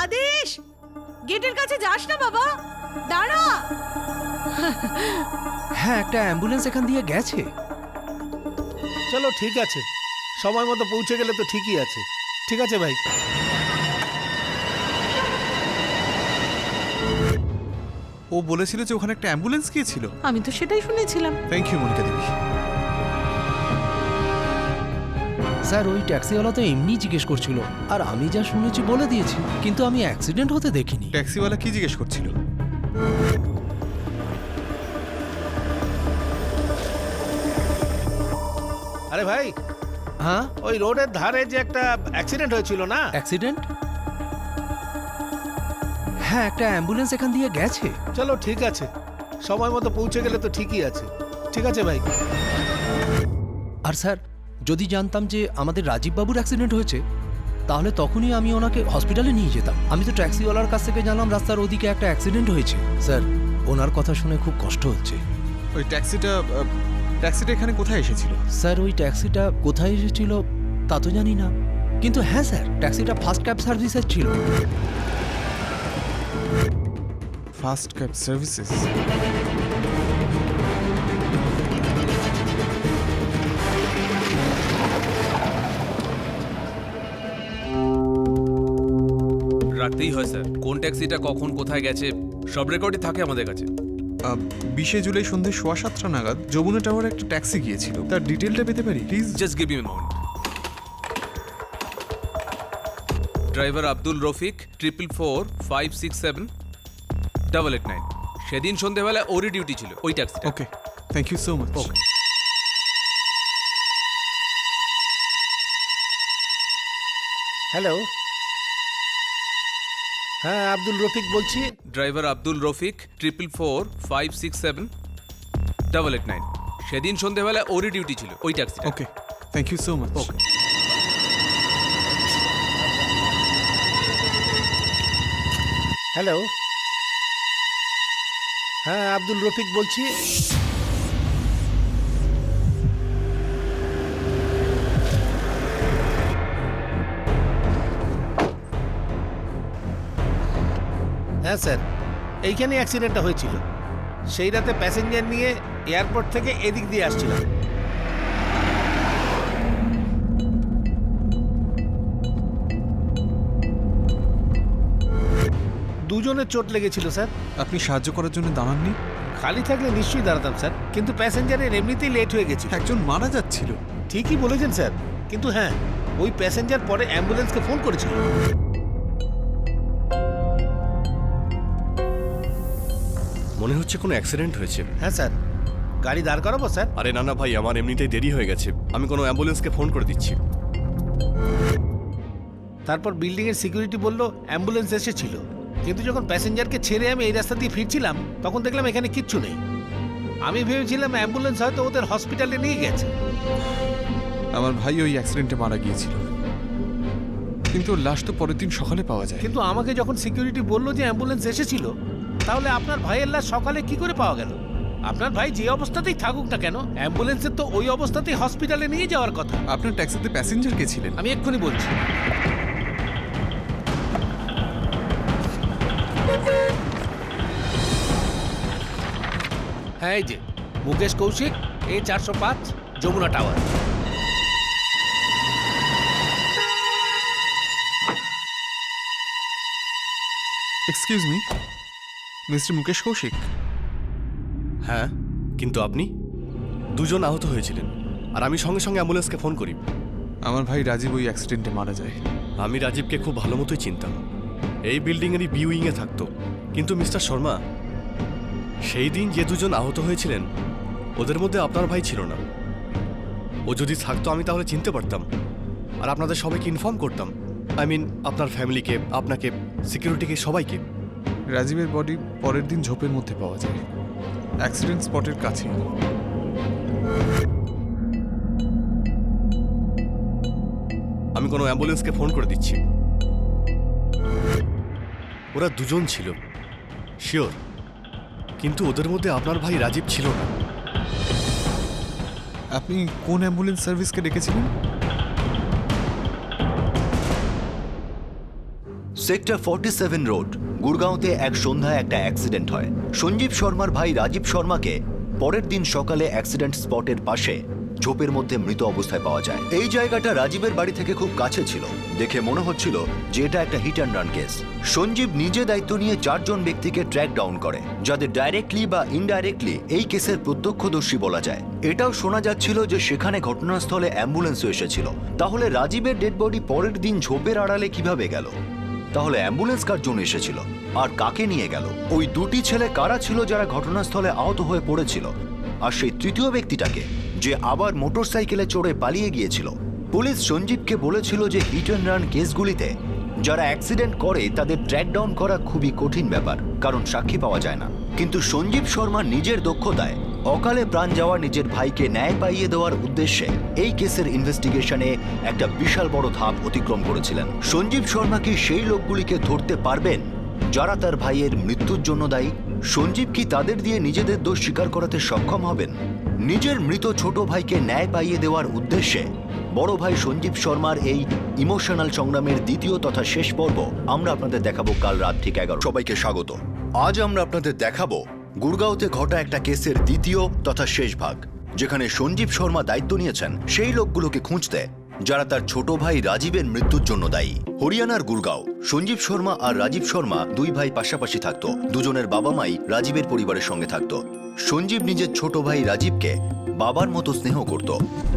আদেশ, গেটের কাছে যাস না বাবা, দাঁড়া। হ্যাঁ, একটা অ্যাম্বুলেন্স এখান দিয়ে গেছে। চলো ঠিক আছে, সময় মতো পৌঁছে গেলে তো ঠিকই আছে। ঠিক আছে ভাই। ও বলেছিল যে ওখানে একটা অ্যাম্বুলেন্স গিয়েছিল। আমি তো সেটাই শুনেছিলাম। Thank you Monica Devi. Sir, ওই ট্যাক্সিওয়ালা তো এমনি জিজ্ঞেস করছিল, আর আমি যা শুনেছি বলে দিয়েছি, কিন্তু আমি অ্যাক্সিডেন্ট হতে দেখিনি। ট্যাক্সিওয়ালা কি জিজ্ঞেস করছিল? আরে ভাই, হ্যাঁ, ওই রোডের ধারে যে একটা অ্যাক্সিডেন্ট হয়েছিল না? অ্যাক্সিডেন্ট? হ্যাঁ, একটা অ্যাম্বুলেন্স এখান দিয়ে গেছে। চলো ঠিক আছে, সময় মতো পৌঁছে গেলে তো ঠিকই আছে। ঠিক আছে ভাই। আর স্যার, যদি জানতাম যে আমাদের রাজীব বাবুর অ্যাক্সিডেন্ট হয়েছে, তাহলে তখনই আমি ওনাকে হসপিটালে নিয়ে যেতাম। আমি তো ট্যাক্সিওয়ালার কাছ থেকে জানলাম রাস্তার ওদিকে একটা অ্যাক্সিডেন্ট হয়েছে। স্যার, ওনার কথা শুনে খুব কষ্ট হচ্ছে। ওই ট্যাক্সিটা এখানে কোথায় এসেছিল? স্যার, ওই ট্যাক্সিটা কোথায় এসেছিল তা তো জানি না, কিন্তু হ্যাঁ স্যার, ট্যাক্সিটা ফার্স্ট ক্যাব সার্ভিসের ছিল। First cab services? রাখতেই হয় স্যার, কোন ট্যাক্সিটা কখন কোথায় গেছে সব রেকর্ডই থাকে আমাদের কাছে। 20 জুলাই সন্ধ্যে 7:15 নাগাদ যমুনা টাওয়ারে একটা ট্যাক্সি গিয়েছিল, তার ডিটেলটা পেতে পারি please? Just give me a moment. Driver Abdul Rafiq, 444-567-889। সেদিন সন্ধ্যেবেলা ওরই ডিউটি ছিল ওই taxi. Okay, thank you so much. Okay. Hello, হ্যাঁ আব্দুল রফিক বলছি। ড্রাইভার আব্দুল রফিক, 444-567-889। সেদিন সন্ধ্যেবেলা ওরই ডিউটি ছিল ওই taxi. Okay, thank you so much. Okay. Hello, হ্যাঁ আব্দুল রফিক বলছি। হ্যাঁ স্যার, এইখানে অ্যাক্সিডেন্টটা হয়েছিল। সেই রাতে প্যাসেঞ্জার নিয়ে এয়ারপোর্ট থেকে এদিক দিয়ে আসছিলাম। দুজনের চোট লেগেছিল স্যার। আপনি সাহায্য করার জন্য দাঁড়াননি? খালি থাকলে নিশ্চয়ই দাঁড়াতাম স্যার, কিন্তু প্যাসেঞ্জারের এমনিতেই লেট হয়ে গেছিল। একজন মারা যাচ্ছিল। ঠিকই বলেছেন স্যার, কিন্তু হ্যাঁ, ওই প্যাসেঞ্জার পরে অ্যাম্বুলেন্সকে ফোন করেছিল। মনে হচ্ছে কোনো অ্যাক্সিডেন্ট হয়েছে। হ্যাঁ স্যার, গাড়ি দাঁড় করাবো স্যার? আরে না না ভাই, আমার এমনিতেই দেরি হয়ে গেছে, আমি কোনো অ্যাম্বুলেন্সকে ফোন করে দিচ্ছি। তারপর বিল্ডিং এর সিকিউরিটি বলল অ্যাম্বুলেন্স এসেছিল, কিন্তু যখন প্যাসেঞ্জারকে ছেড়ে আমি এই রাস্তা দিয়ে ফিরছিলাম তখন দেখলাম এখানে কিচ্ছু নেই। আমি ভেবেছিলাম অ্যাম্বুলেন্স হয়তো ওদের হসপিটালে নিয়ে গেছে। আমার ভাই ওই অ্যাক্সিডেন্টে মারা গিয়েছিল, কিন্তু ওর লাশ তো পরের দিন সকালে পাওয়া যায়। কিন্তু আমাকে যখন সিকিউরিটি বললো যে অ্যাম্বুলেন্স এসেছিল, তাহলে আপনার ভাইয়ের লাশ সকালে কি করে পাওয়া গেল? আপনার ভাই যে অবস্থাতেই থাকুক না কেন, অ্যাম্বুলেন্সের তো ওই অবস্থাতেই হসপিটালে নিয়ে যাওয়ার কথা। আপনার ট্যাক্সিতে প্যাসেঞ্জার কে ছিলেন? আমি এক্ষুনি বলছি। হ্যাঁ, এই যে Mukesh Kaushik, A405 Yamuna tower. Excuse me, mister Mukesh Kaushik? হ্যাঁ, কিন্তু আপনি? দুজন আহত হয়েছিলেন আর আমি সঙ্গে সঙ্গে অ্যাম্বুলেন্সকে ফোন করি। আমার ভাই রাজীব ওই অ্যাক্সিডেন্টে মারা যায়। আমি রাজীবকে খুব ভালো মতোই চিনতাম, এই বিল্ডিংয়েরই বি উইংয়ে থাকতো। কিন্তু মিস্টার শর্মা, সেই দিন যে দুজন আহত হয়েছিলেন ওদের মধ্যে আপনার ভাই ছিল না। ও যদি থাকতো আমি তাহলে চিনতে পারতাম আর আপনাদের সবাইকে ইনফর্ম করতাম। আই মিন আপনার ফ্যামিলিকে, আপনাকে, সিকিউরিটিকে, সবাইকে। রাজীবের বডি পরের দিন ঝোপের মধ্যে পাওয়া যায়, অ্যাক্সিডেন্ট স্পটের কাছে। আমি কোনো অ্যাম্বুলেন্সকে ফোন করে দিচ্ছি। ওরা দুজন ছিল শিওর, কিন্তু ওদের মধ্যে আপনার ভাই রাজীব ছিল না। আপনি কোন অ্যাম্বুলেন্স সার্ভিসকে ডেকেছিলেন? সেক্টর 47 রোড, গুরগাঁওতে এক সন্ধ্যায় একটা অ্যাক্সিডেন্ট হয়। সঞ্জীব শর্মার ভাই রাজীব শর্মাকে পরের দিন সকালে অ্যাক্সিডেন্ট স্পটের পাশে ঝোপের মধ্যে মৃত অবস্থায় পাওয়া যায়। এই জায়গাটা রাজীবের বাড়ি থেকে খুব কাছে ছিল, দেখে মনে হচ্ছিল যে এটা একটা hit and run case. Sanjeev নিজে দায়িত্ব নিয়ে 4 জন ব্যক্তিকে ট্র্যাক ডাউন করে, যাদের ডাইরেক্টলি বা ইনডাইরেক্টলি এই কেসের প্রত্যক্ষদর্শী বলা যায়। এটাও শোনা যাচ্ছিল যে সেখানে ঘটনাস্থলে অ্যাম্বুলেন্সও এসেছিল। তাহলে রাজীবের ডেড বডি পরের দিন ঝোপের আড়ালে কিভাবে গেল? তাহলে অ্যাম্বুলেন্স কার জন্য এসেছিল আর কাকে নিয়ে গেল? ওই দুটি ছেলে কারা ছিল যারা ঘটনাস্থলে আহত হয়ে পড়েছিল? আর সেই তৃতীয় ব্যক্তিটাকে, যে আবার মোটরসাইকেলে চড়ে পালিয়ে গিয়েছিল? পুলিশ সঞ্জীবকে বলেছিল যে হিট অ্যান্ড রান কেসগুলিতে যারা অ্যাক্সিডেন্ট করে তাদের ট্র্যাক ডাউন করা খুবই কঠিন ব্যাপার, কারণ সাক্ষী পাওয়া যায় না। কিন্তু সঞ্জীব শর্মা নিজের দক্ষতায় অকালে প্রাণ যাওয়া নিজের ভাইকে ন্যায় পাইয়ে দেওয়ার উদ্দেশ্যে এই কেসের ইনভেস্টিগেশনে একটা বিশাল বড় ধাপ অতিক্রম করেছিলেন। সঞ্জীব শর্মা কি সেই লোকগুলিকে ধরতে পারবেন যারা তার ভাইয়ের মৃত্যুর জন্য দায়ী? সঞ্জীব কি তাদের দিয়ে নিজেদের দোষ স্বীকার করাতে সক্ষম হবেন? নিজের মৃত ছোট ভাইকে ন্যায় পাইয়ে দেওয়ার উদ্দেশ্যে বড় ভাই সঞ্জীব শর্মার এই ইমোশনাল সংগ্রামের দ্বিতীয় তথা শেষ পর্ব আমরা আপনাদের দেখাবো কাল রাত ঠিক 11। সবাইকে স্বাগত। আজ আমরা আপনাদের দেখাবো গুরগাঁওতে ঘটা একটা কেসের দ্বিতীয় তথা শেষ ভাগ, যেখানে সঞ্জীব শর্মা দায়িত্ব নিয়েছেন সেই লোকগুলোকে খুঁজতে যারা তার ছোট ভাই রাজীবের মৃত্যুর জন্য দায়ী। হরিয়ানার গুরগাঁও। সঞ্জীব শর্মা আর রাজীব শর্মা দুই ভাই পাশাপাশি থাকতো। দুজনের বাবা মাই রাজীবের পরিবারের সঙ্গে থাকতো। সঞ্জীব নিজের ছোট ভাই রাজীবকে বাবার মতো স্নেহ করত।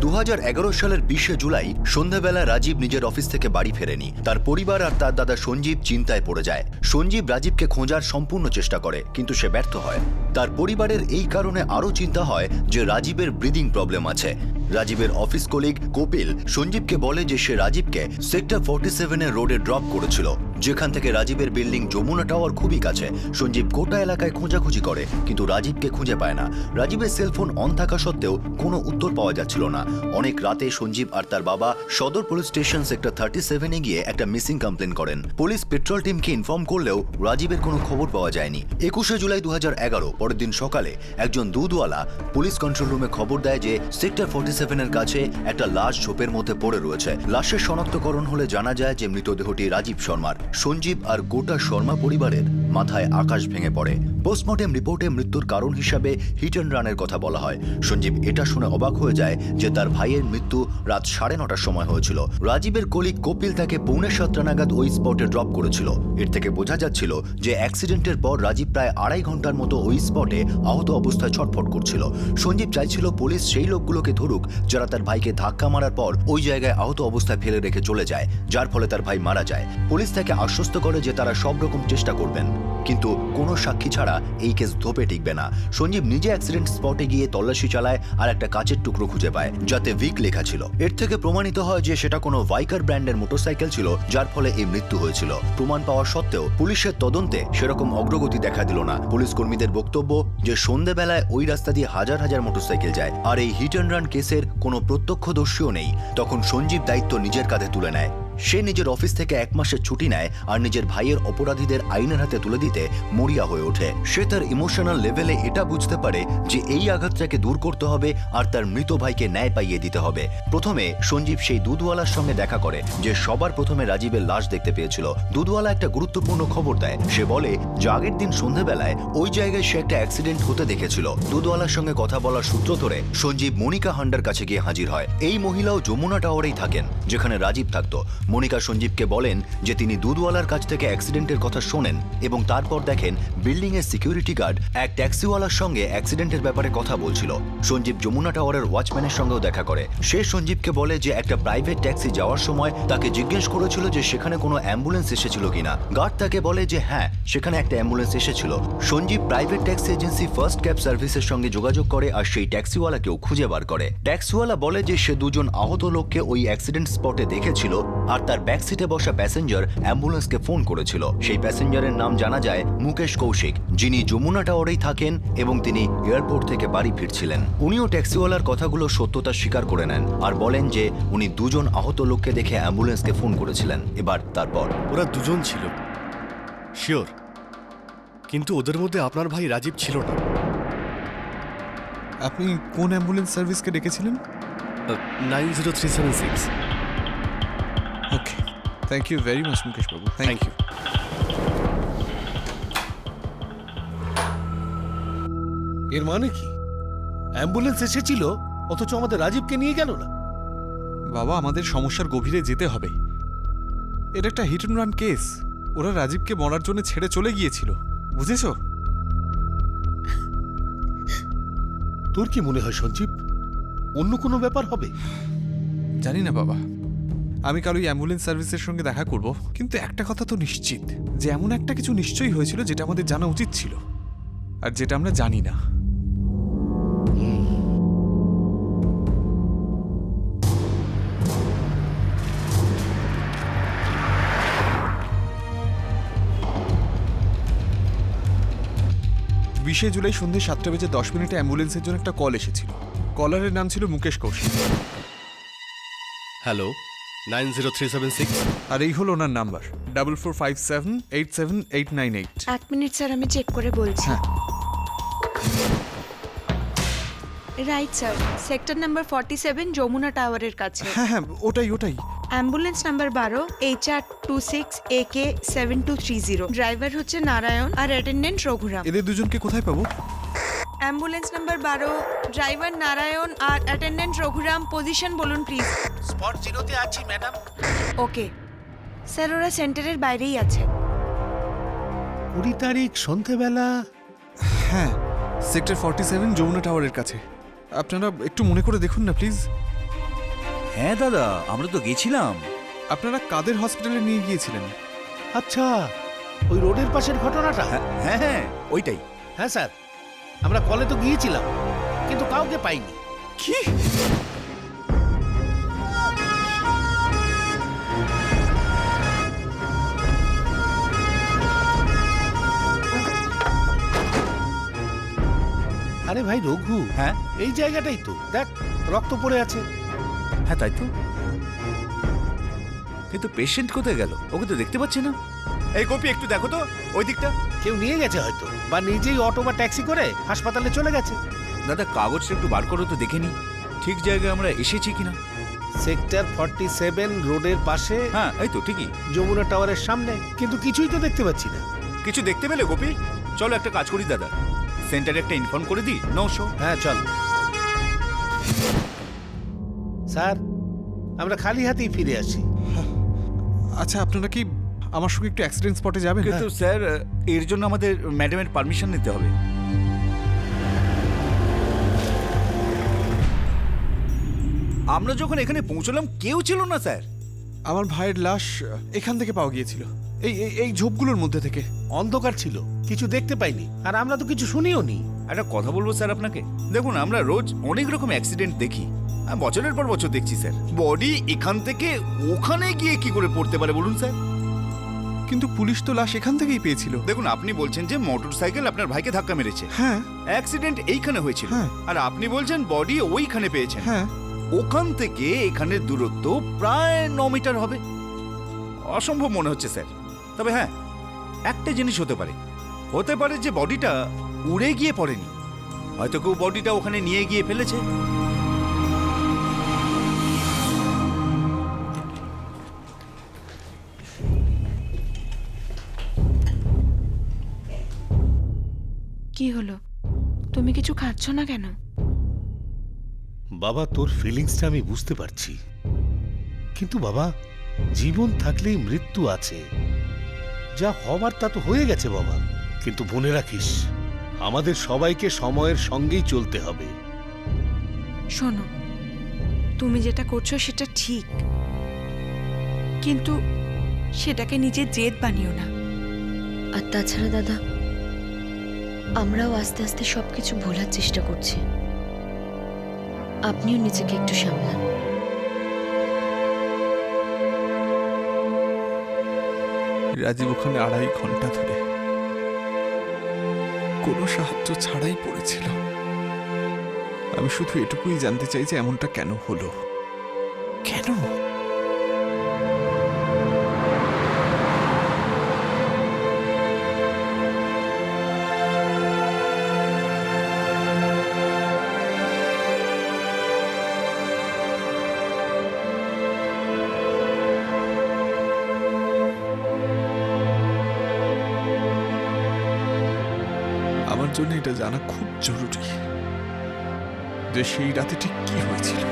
2011 সালের 20 জুলাই সন্ধ্যাবেলা রাজীব নিজের অফিস থেকে বাড়ি ফেরেনি। তার পরিবার আর তার দাদা সঞ্জীব চিন্তায় পড়ে যায়। সঞ্জীব রাজীবকে খোঁজার সম্পূর্ণ চেষ্টা করে, কিন্তু সে ব্যর্থ হয়। তার পরিবারের এই কারণে আরও চিন্তা হয় যে রাজীবের ব্রিদিং প্রবলেম আছে। রাজীবের অফিস কলিগ কপিল সঞ্জীবকে বলে যে সে রাজীবকে সেক্টর 47-এর রোডে ড্রপ করেছিল, যেখান থেকে রাজীবের বিল্ডিং যমুনা টাওয়ার খুবই কাছে। সঞ্জীব গোটা এলাকায় খোঁজাখুঁজি করে, কিন্তু রাজীবকে খুঁজে পায় না। রাজীবের সেলফোন অন থাকা সত্ত্বেও কোনো উত্তর পাওয়া যাচ্ছিল না। অনেক রাতে সঞ্জীব আর তার বাবা সদর পুলিশ স্টেশন সেক্টর 37-এ গিয়ে একটা মিসিং কমপ্লেন করেন। পুলিশ পেট্রোল টিমকে ইনফর্ম করলেও রাজীবের কোনো খবর পাওয়া যায়নি। 21 জুলাই 2011 পরের দিন সকালে একজন দুধওয়ালা পুলিশ কন্ট্রোল রুমে খবর দেয় যে সেক্টর 47-এর কাছে একটা লাশ ঝোপের মধ্যে পড়ে রয়েছে। লাশের শনাক্তকরণ হলে জানা যায় যে মৃতদেহটি রাজীব শর্মার। সঞ্জীব আর গোটা শর্মা পরিবারের মাথায় আকাশ ভেঙে পড়ে। পোস্টমর্টেম রিপোর্টে মৃত্যুর কারণ হিসাবে হিট অ্যান্ড রানের কথা বলা হয়। সঞ্জীব এটা শুনে অবাক হয়ে যায় যে তার ভাইয়ের মৃত্যু রাত 9:30টার সময় হয়েছিল। রাজীবের কলিগ কপিল তাকে 6:45 নাগাদ ওই স্পটে ড্রপ করেছিল। এর থেকে বোঝা যাচ্ছিল যে অ্যাক্সিডেন্টের পর রাজীব প্রায় 2.5 ঘন্টার মতো ওই স্পটে আহত অবস্থায় ছটফট করছিল। সঞ্জীব চাইছিল পুলিশ সেই লোকগুলোকে ধরুক যারা তার ভাইকে ধাক্কা মারার পর ওই জায়গায় আহত অবস্থায় ফেলে রেখে চলে যায়, যার ফলে তার ভাই মারা যায়। পুলিশ তাকে আশ্বস্ত করে যে তারা সব রকম চেষ্টা করবেন, কিন্তু কোনো সাক্ষী ছাড়া এই কেস ধোপে টিকবে না। সঞ্জীব নিজে অ্যাক্সিডেন্ট স্পটে গিয়ে তল্লাশি চালায় আর একটা কাচের টুকরো খুঁজে পায় যাতে ভিক লেখা ছিল। এর থেকে প্রমাণিত হয় যে সেটা কোনো ভাইকার ব্র্যান্ডের মোটরসাইকেল ছিল, যার ফলে এই মৃত্যু হয়েছিল। প্রমাণ পাওয়া সত্ত্বেও পুলিশের তদন্তে সেরকম অগ্রগতি দেখা দিল না। পুলিশ কর্মীদের বক্তব্য যে সন্ধ্যেবেলায় ওই রাস্তা দিয়ে হাজার হাজার মোটরসাইকেল যায়, আর এই হিট অ্যান্ড রান কেসের কোনো প্রত্যক্ষদর্শীও নেই। তখন সঞ্জীব দায়িত্ব নিজের কাঁধে তুলে নেয়। সে নিজের অফিস থেকে 1 মাসের ছুটি নেয় আর নিজের ভাইয়ের অপরাধীদের আইনের হাতে তুলে দিতে মরিয়া হয়ে ওঠে। সে তার ইমোশনাল লেভেলে এটা বুঝতে পারে যে এই আঘাতটাকে দূর করতে হবে আর তার মৃত ভাইকে ন্যায় পাইয়ে দিতে হবে। প্রথমে সঞ্জীব সেই দুধওয়ালার সঙ্গে দেখা করে যে সবার প্রথমে রাজীবের লাশ দেখতে পেয়েছিল। দুধওয়ালা একটা গুরুত্বপূর্ণ খবর দেয়। সে বলে যে আগের দিন সন্ধ্যাবেলায় ওই জায়গায় সে একটা অ্যাক্সিডেন্ট হতে দেখেছিল। দুধওয়ালার সঙ্গে কথা বলার সূত্র ধরে সঞ্জীব মনিকা হান্ডার কাছে গিয়ে হাজির হয়। এই মহিলাও যমুনা টাওয়ারেই থাকেন যেখানে রাজীব থাকতো। মনিকা সঞ্জীবকে বলেন যে তিনি দুধওয়ালার কাছ থেকে অ্যাক্সিডেন্টের কথা শোনেন এবং তারপর দেখেন বিল্ডিং এর সিকিউরিটি গার্ড এক ট্যাক্সিওয়ালার সঙ্গে অ্যাক্সিডেন্টের ব্যাপারে কথা বলছিল। সঞ্জীব যমুনা টাওয়ারের ওয়াচম্যানের সঙ্গেও দেখা করে। সে সঞ্জীবকে বলে যে একটা প্রাইভেট ট্যাক্সি যাওয়ার সময় তাকে জিজ্ঞেস করেছিল যে সেখানে কোনো অ্যাম্বুলেন্স এসেছিল কিনা। গার্ড তাকে বলে যে হ্যাঁ, সেখানে একটা অ্যাম্বুলেন্স এসেছিল। Sanjeev private taxi agency first cab সার্ভিসের সঙ্গে যোগাযোগ করে আর সেই ট্যাক্সিওয়ালাকেও খুঁজে বার করে। ট্যাক্সিওয়ালা বলে যে সে দুজন আহত লোককে ওই অ্যাক্সিডেন্ট স্পটে দেখেছিল আর তার ব্যাক সিটে বসা প্যাসেঞ্জার অ্যাম্বুলেন্সকে ফোন করেছিল। সেই প্যাসেঞ্জারের নাম জানা যায় মুকেশ কৌশিক, যিনি যমুনা টাওয়ারেই থাকেন এবং তিনি এয়ারপোর্ট থেকে বাড়ি ফিরছিলেন। উনিও ট্যাক্সিওয়ালার কথাগুলো সত্যতা স্বীকার করে নেন আর বলেন যে উনি দুজন আহত লোককে দেখে অ্যাম্বুলেন্সকে ফোন করেছিলেন। এবার তারপর ওরা দুজন ছিল শিওর, কিন্তু ওদের মধ্যে আপনার ভাই রাজীব ছিল না। আপনি কোন অ্যাম্বুলেন্স সার্ভিসকে ডেকেছিলেন? 90376। Okay, thank you very much Mukesh বাবু। Thank you. এর মানে কি অ্যাম্বুলেন্স এসেছিল অথচ আমাদের রাজীবকে নিয়ে গেল না? বাবা, আমাদের সমস্যার গভীরে যেতে হবে। এটা একটা হিট অ্যান্ড রান কেস। ওরা রাজীবকে মরার জন্য ছেড়ে চলে গিয়েছিল, বুঝেছো? তোর কি মনে হয় সঞ্জীব, অন্য কোনো ব্যাপার হবে? জানি না বাবা, আমি কাল ওই অ্যাম্বুলেন্স সার্ভিসের সঙ্গে দেখা করব, কিন্তু একটা কথা তো নিশ্চিত যে এমন একটা কিছু নিশ্চয়ই হয়েছিল যেটা আমাদের জানা উচিত ছিল আর যেটা আমরা জানি না। বিশে জুলাই সন্ধ্যে 7:10 অ্যাম্বুলেন্সের জন্য একটা কল এসেছিল। কলারের নাম ছিল মুকেশ কৌশিক। হ্যালো, 90376। আর এই হলো ওনার নাম্বার 4457878898। 1 মিনিট স্যার, আমি চেক করে বলছি। Right sir, sector number 47 Yamuna টাওয়ারের কাছে। হ্যাঁ হ্যাঁ, ওটাই। Ambulance number 12 HR26 AK 7230। Driver হচ্ছে নারায়ণ আর অ্যাটেন্ডেন্ট রঘুরাম। এদের দুজনকে কোথায় পাবো? অ্যাম্বুলেন্স নাম্বার 12, ড্রাইভার নারায়ণ আর অ্যাটেন্ডেন্ট রঘুরাম। পজিশন বলুন প্লিজ। স্পট 0-তে আছি ম্যাডাম। ওকে স্যার, ওরা সেন্টারের বাইরেই আছে। 20 তারিখ সন্ধ্যাবেলা। হ্যাঁ, সেক্টর 47 যমুনা টাওয়ারের কাছে। আপনারা একটু মনে করে দেখুন না প্লিজ। হ্যাঁ দাদা, আমরা তো গেছিলাম। আপনারা কাদের হসপিটালে নিয়ে গিয়েছিলেন? আচ্ছা, ওই রোডের পাশের ঘটনাটা? হ্যাঁ, ওইটাই। হ্যাঁ স্যার, আমরা কলে তো গিয়েছিলাম কিন্তু কাউকে পাইনি। কি? আরে ভাই রঘু, হ্যাঁ এই জায়গাটাই তো, দেখ রক্ত পড়ে আছে। হ্যাঁ, তাই তো। কিন্তু পেশেন্ট কোথায় গেল? ওকে তো দেখতে পাচ্ছি না। এই গোপী, একটু দেখো তো ওই দিকটা। কেউ নিয়ে গেছে হয়তো, বা নিজেই অটো বা ট্যাক্সি করে হাসপাতালে চলে গেছে। দাদা, কাগজটা একটু বার করো তো, দেখে নি ঠিক জায়গায় আমরা এসেছি কিনা। সেক্টর 47 রোডের পাশে। হ্যাঁ, এই তো ঠিকই, যমুনা টাওয়ারের সামনে। কিন্তু কিছুই তো দেখতে পাচ্ছি না। কিছু দেখতে পেলে গোপী? চলো একটা কাজ করি দাদা, সেন্টারে একটা ইনফর্ম করে দিই। নশো। হ্যাঁ চল। স্যার, আমরা খালি হাতেই ফিরে আসি। আচ্ছা, আপনারা কি আমার সঙ্গে একটু অ্যাক্সিডেন্ট স্পটে যাবেন? কিন্তু স্যার, এর জন্য আমাদের ম্যাডামের পারমিশন নিতে হবে। আমরা যখন এখানে পৌঁছলাম কেউ ছিল না স্যার। আমার ভাইয়ের লাশ এখান থেকে পাওয়া গিয়েছিল, এই ঝোপগুলোর মধ্যে থেকে। অন্ধকার ছিল, কিছু দেখতে পাইনি, আর আমরা তো কিছু শুনিও নি। একটা কথা বলবো স্যার আপনাকে, দেখুন আমরা রোজ অনেক রকম অ্যাক্সিডেন্ট দেখি, বছরের পর বছর দেখছি স্যার। বডি এখান থেকে ওখানে গিয়ে কি করে পড়তে পারে বলুন স্যার? কিন্তু পুলিশ তো লাশ এখান থেকেই পেয়েছিল। দেখুন, আপনি বলছেন যে মোটরসাইকেল আপনার ভাইকে ধাক্কা মেরেছে। হ্যাঁ। অ্যাক্সিডেন্ট এইখানে হয়েছিল। হ্যাঁ। আর আপনি বলছেন বডি ওইখানে পেয়েছেন। হ্যাঁ। ওখান থেকে এখানের দূরত্ব প্রায় 9 মিটার হবে। অসম্ভব মনে হচ্ছে স্যার। তবে হ্যাঁ, একটা জিনিস হতে পারে যে বডিটা উড়ে গিয়ে পড়েনি, হয়তো কেউ বডিটা ওখানে নিয়ে গিয়ে ফেলেছে। কি হলো, তুমি কিছু খাচ্ছ না কেন? বাবা, তোর ফিলিংসটা আমি বুঝতে পারছি, কিন্তু বাবা, জীবন থাকলেই মৃত্যু আছে। যা হবার তা তো হয়ে গেছে বাবা, কিন্তু মনে রাখিস আমাদের সবাইকে সময়ের সঙ্গেই চলতে হবে। শোনো, তুমি যেটা করছো সেটা ঠিক, কিন্তু সেটাকে নিজের জেদ বানিও না। আর তাছাড়া দাদা, আমরাও আস্তে আস্তে সবকিছু ভোলার চেষ্টা করছি। আপনিও নিজেকে একটু সামলান। রাজীব ওখানে 2.5 ঘন্টা ধরে কোনো সাহায্য ছাড়াই পড়েছিল। আমি শুধু এটুকুই জানতে চাই যে এমনটা কেন হলো, কেন? আমার জন্য এটা জানা খুব জরুরি যে সেই রাতে ঠিক কি হয়েছিল।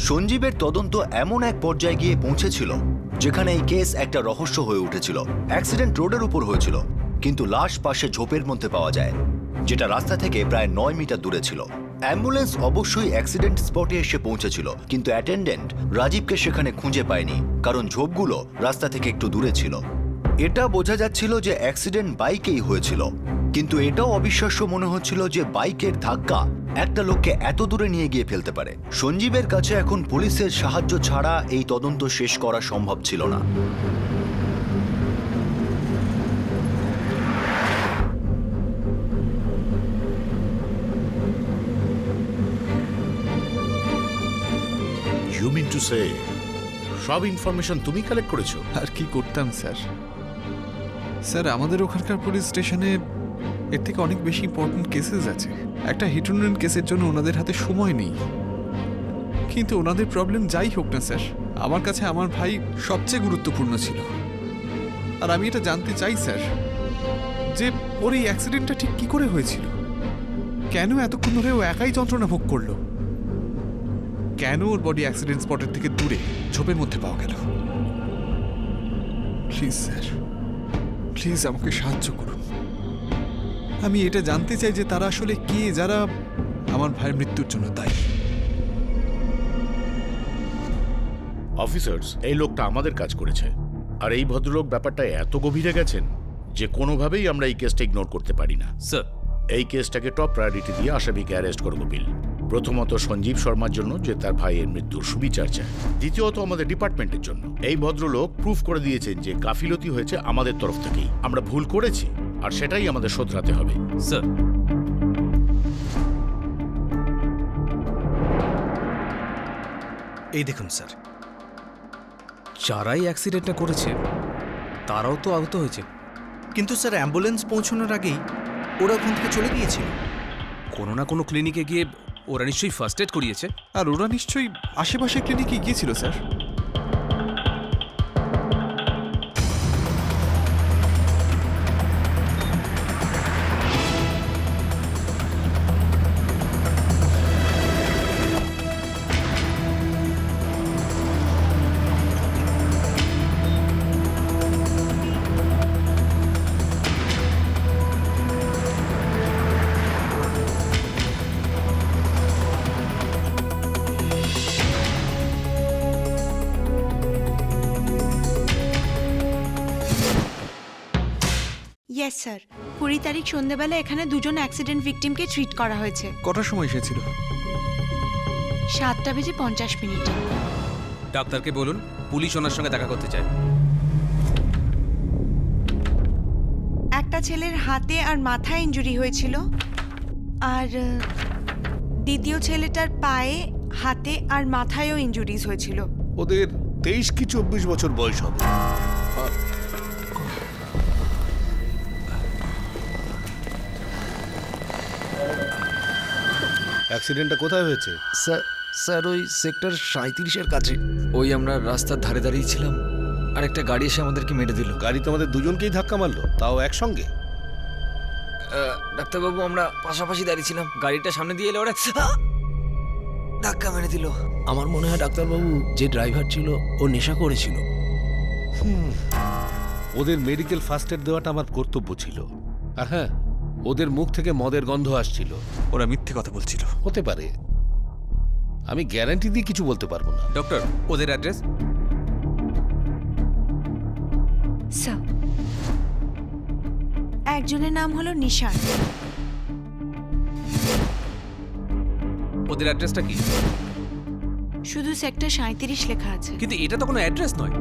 সঞ্জীবের তদন্ত এমন এক পর্যায়ে গিয়ে পৌঁছেছিল যেখানে এই কেস একটা রহস্য হয়ে উঠেছিল। অ্যাক্সিডেন্ট রোডের উপর হয়েছিল, কিন্তু লাশ পাশে ঝোপের মধ্যে পাওয়া যায়, যেটা রাস্তা থেকে প্রায় 9 মিটার দূরে ছিল। অ্যাম্বুলেন্স অবশ্যই অ্যাক্সিডেন্ট স্পটে এসে পৌঁছেছিল, কিন্তু অ্যাটেন্ডেন্ট রাজীবকে সেখানে খুঁজে পায়নি, কারণ ঝোপগুলো রাস্তা থেকে একটু দূরে ছিল। এটা বোঝা যাচ্ছিল যে অ্যাক্সিডেন্ট বাইকেই হয়েছিল, কিন্তু এটাও অবিশ্বাস্য মনে হচ্ছিল যে বাইকের ধাক্কা একটা লোককে এত দূরে নিয়ে গিয়ে ফেলতে পারে। সঞ্জীবের কাছে এখন পুলিশের সাহায্য ছাড়া এই তদন্ত শেষ করা সম্ভব ছিল না। ইউ মিন টু সে সব ইনফরমেশন তুমি কালেক্ট করেছো? আর কি করতাম স্যার? স্যার, আমাদের ওখানকার পুলিশ স্টেশনে এর থেকে অনেক বেশি ইম্পর্টেন্ট কেসেস আছে। একটা হিট অ্যান্ড রান কেসের জন্য ওনাদের হাতে সময় নেই। কিন্তু ওনাদের প্রবলেম যাই হোক না স্যার, আমার কাছে আমার ভাই সবচেয়ে গুরুত্বপূর্ণ ছিল। আর আমি এটা জানতে চাই স্যার যে ওর এই অ্যাক্সিডেন্টটা ঠিক কি করে হয়েছিল, কেন এতক্ষণ ধরে ও একাই যন্ত্রণা ভোগ করলো, কেন ওর বডি অ্যাক্সিডেন্ট স্পটের থেকে দূরে ঝোপের মধ্যে পাওয়া গেল। প্লিজ স্যার, প্লিজ আমাকে সাহায্য করুন। আমি এটা জানতে চাই যে তারা আসলে কে, যারা আমার ভাইয়ের মৃত্যুর জন্য দায়ী। অফিসার্স, এই লোকটা আমাদের কাজ করেছে, আর এই ভদ্রলোক ব্যাপারটা এত গভীরে গেছেন যে কোনোভাবেই আমরা এই কেসটা ইগনোর করতে পারি না। স্যার, এই কেসটাকে টপ প্রায়োরিটি দিয়ে আসামিকে অ্যারেস্ট করবো বিল। প্রথমত সঞ্জীব শর্মার জন্য, যে তার ভাইয়ের মৃত্যুর সুবিচার চায়। দ্বিতীয়ত আমাদের ডিপার্টমেন্টের জন্য। এই ভদ্রলোক প্রুফ করে দিয়েছেন যে গাফিলতি হয়েছে আমাদের তরফ থেকেই। আমরা ভুল করেছি, আর সেটাই আমাদের শোধরাতে হবে। স্যার, এই দেখুন স্যার, যারাই অ্যাক্সিডেন্টটা করেছে তারাও তো আহত হয়েছে। কিন্তু স্যার অ্যাম্বুলেন্স পৌঁছানোর আগেই ওরা ওখান থেকে চলে গিয়েছিল। কোনো না কোনো ক্লিনিকে গিয়ে ওরা নিশ্চয়ই ফার্স্ট এড করিয়েছে। আর ওরা নিশ্চয়ই আশেপাশে ক্লিনিকে গিয়েছিল স্যার। ইয়েস স্যার, 20 তারিখ সন্ধ্যেবেলা এখানে 2জন অ্যাক্সিডেন্ট ভিকটিমকে ট্রিট করা হয়েছে। কটার সময় এসেছিল? 7:50 ডাক্তারকে বলুন পুলিশ ওনার সঙ্গে দেখা করতে চায়। একটা ছেলের হাতে আর মাথায় ইনজুরি হয়েছিল, আর দ্বিতীয় ছেলেটার পায়ে, হাতে আর মাথায়ও ইনজুরিজ হয়েছিল। ওদের 23 কি 24 বছর বয়স হবে। অ্যাক্সিডেন্টটা কোথায় হয়েছে? স্যার স্যার ওই সেক্টর 37-এর কাছে। ওই আমরা রাস্তার ধারে দাঁড়িয়ে ছিলাম আর একটা গাড়ি এসে আমাদেরকে মেরে দিল। গাড়ি তোমাদের দুজনকেই ধাক্কা মারলো, তাও একসঙ্গে? ডাক্তারবাবু আমরা পাশাপাশি দাঁড়িয়েছিলাম, গাড়িটা সামনে দিয়ে এলে ওরা ধাক্কা মেরে দিল। আমার মনে হয় ডাক্তারবাবু যে ড্রাইভার ছিল ও নেশা করেছিল। ওদের মেডিকেল ফার্স্ট এড দেওয়াটা আমার কর্তব্য ছিল। আর হ্যাঁ, ওদের মুখ থেকে মদের গন্ধ আসছিল। ওরা মিথ্যে কথা বলছিল। হতে পারে, আমি গ্যারান্টি দিয়ে কিছু বলতে পারবো না। ডক্টর ওদের অ্যাড্রেস? স্যার, একজনের নাম হলো নিশান। ওদের অ্যাড্রেসটা কি? শুধু সেক্টর 37 লেখা আছে। কিন্তু এটা তো কোনো অ্যাড্রেস নয়।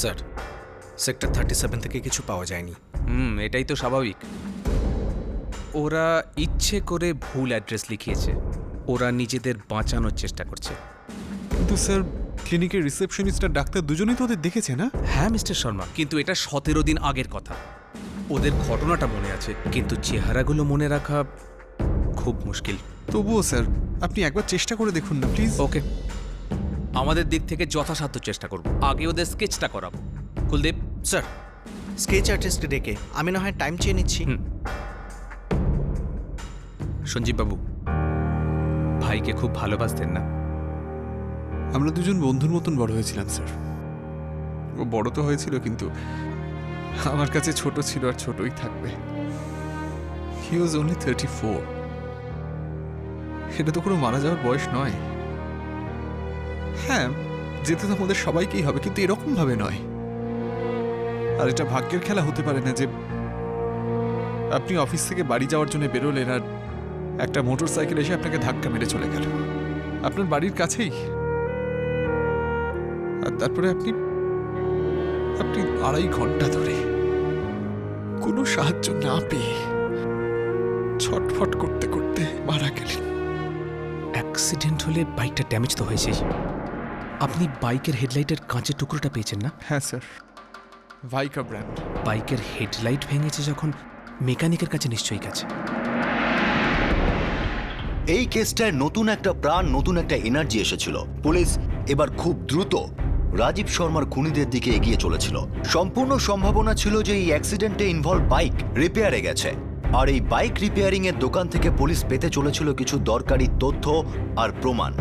স্যার, সেক্টর 37 থেকে কিছু পাওয়া যায়নি। এটাই তো স্বাভাবিক। ওরা ইচ্ছে করে ভুল অ্যাড্রেস লিখিয়েছে। ওরা নিজেদের বাঁচানোর চেষ্টা করছে। কিন্তু স্যার, ক্লিনিকের রিসেপশনিস্ট আর ডাক্তার দুজনেই তো ওদের দেখেছে না? হ্যাঁ মিস্টার শর্মা, কিন্তু এটা 17 দিন আগের কথা। ওদের ঘটনাটা মনে আছে, কিন্তু চেহারাগুলো মনে রাখা খুব মুশকিল। তবুও স্যার, আপনি একবার চেষ্টা করে দেখুন না প্লিজ। ওকে, আমাদের দিক থেকে যথাসাধ্য চেষ্টা করব। আগে ওদের স্কেচটা করাবো। কুলদীপ। স্যার, স্কেচ আর্টিস্ট ডেকে আমি না হয় টাইম চেয়ে নিচ্ছি। সঞ্জীব বাবু, ভাইকে খুব ভালোবাসতেন না? আমরা দুজন বন্ধুর মতন বড় হয়েছিলাম স্যার। ও বড় তো হয়েছিল, কিন্তু আমার কাছে ছোট ছিল আর ছোটই থাকবে। হি ওয়াজ অনলি 34। এটা তো কোনো মারা যাওয়ার বয়স নয়। হ্যাঁ, যেতে তো আমাদের সবাইকেই হবে, কিন্তু এরকম ভাবে নয়। আর এটা ভাগ্যের খেলা হতে পারে না যে আপনি অফিস থেকে বাড়ি যাওয়ার জন্য বেরোলেন আর একটা মোটর সাইকেল এসে আপনাকে ধাক্কা মেরে চলে গেল আপনার বাড়ির কাছেই। আর তারপরে আপনি 2.5 ঘন্টা ধরে কোনো সাহায্য না পেয়ে ছটফট করতে করতে মারা গেলেন। অ্যাক্সিডেন্ট হলে বাইকটা ড্যামেজ তো হয়েছে। আপনি বাইকের হেডলাইটের কাঁচের টুকরোটা পেয়েছেন না? হ্যাঁ স্যার, ভাইকা ব্র্যান্ড। বাইকের হেডলাইট ভেঙেছে যখন, মেকানিকের কাছে নিশ্চয়ই গেছে। এই কেসটায় নতুন একটা প্রাণ, নতুন একটা এনার্জি এসেছিল। পুলিশ এবার খুব দ্রুত রাজীব শর্মার খুনিদের দিকে এগিয়ে চলেছিল। সম্পূর্ণ সম্ভাবনা ছিল যে এই অ্যাক্সিডেন্টে ইনভলভ বাইক রিপেয়ারে গেছে, আর এই বাইক রিপেয়ারিং এর দোকান থেকে পুলিশ পেতে চলেছিল কিছু দরকারি তথ্য আর প্রমাণ।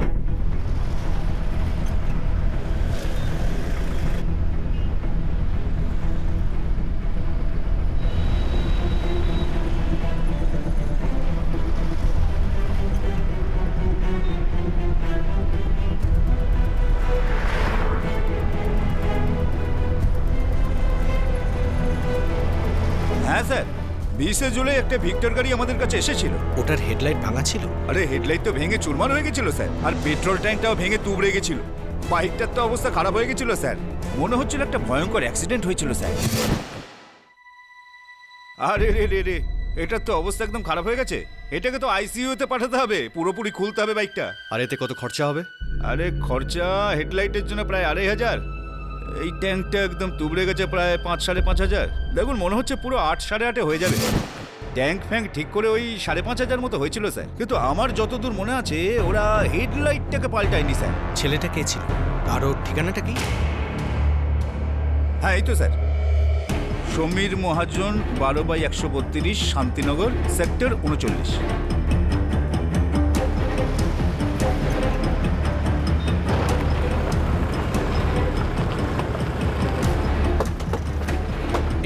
হ্যাঁ স্যার, 20 জুলাই একটা ভিক্টর গাড়ি আমাদের কাছে এসেছিল। ওটার হেডলাইট ভাঙা ছিল। আরে হেডলাইট তো ভেঙে চুরমার হয়ে গেছিল স্যার, আর পেট্রোল ট্যাঙ্কটাও ভেঙে তুবড়ে গেছিল। বাইকটার তো অবস্থা খারাপ হয়ে গেছিল স্যার। মনে হচ্ছিল একটা ভয়ঙ্কর অ্যাক্সিডেন্ট হয়েছিল স্যার। আরে রে রে রে, এটার তো অবস্থা একদম খারাপ হয়ে গেছে। এটাকে তো আইসিইউতে পাঠাতে হবে, পুরোপুরি খুলতে হবে বাইকটা। আর এতে কত খরচা হবে? আরে খরচা হেডলাইটের জন্য প্রায় 2,500। এই ট্যাঙ্কটা একদম তুবড়ে গেছে প্রায় 5-5,500। দেখুন, মনে হচ্ছে পুরো 8-8.5 হয়ে যাবে। ট্যাঙ্ক ফ্যাঙ্ক ঠিক করে ওই 5,500 মতো হয়েছিল স্যার, কিন্তু আমার যতদূর মনে আছে ওরা হেডলাইটটাকে পাল্টায়নি স্যার। ছেলেটা কে ছিল আর ওর ঠিকানাটা কি? হ্যাঁ, এই তো স্যার, সমীর মহাজন, 12/132, শান্তিনগর, সেক্টর 39।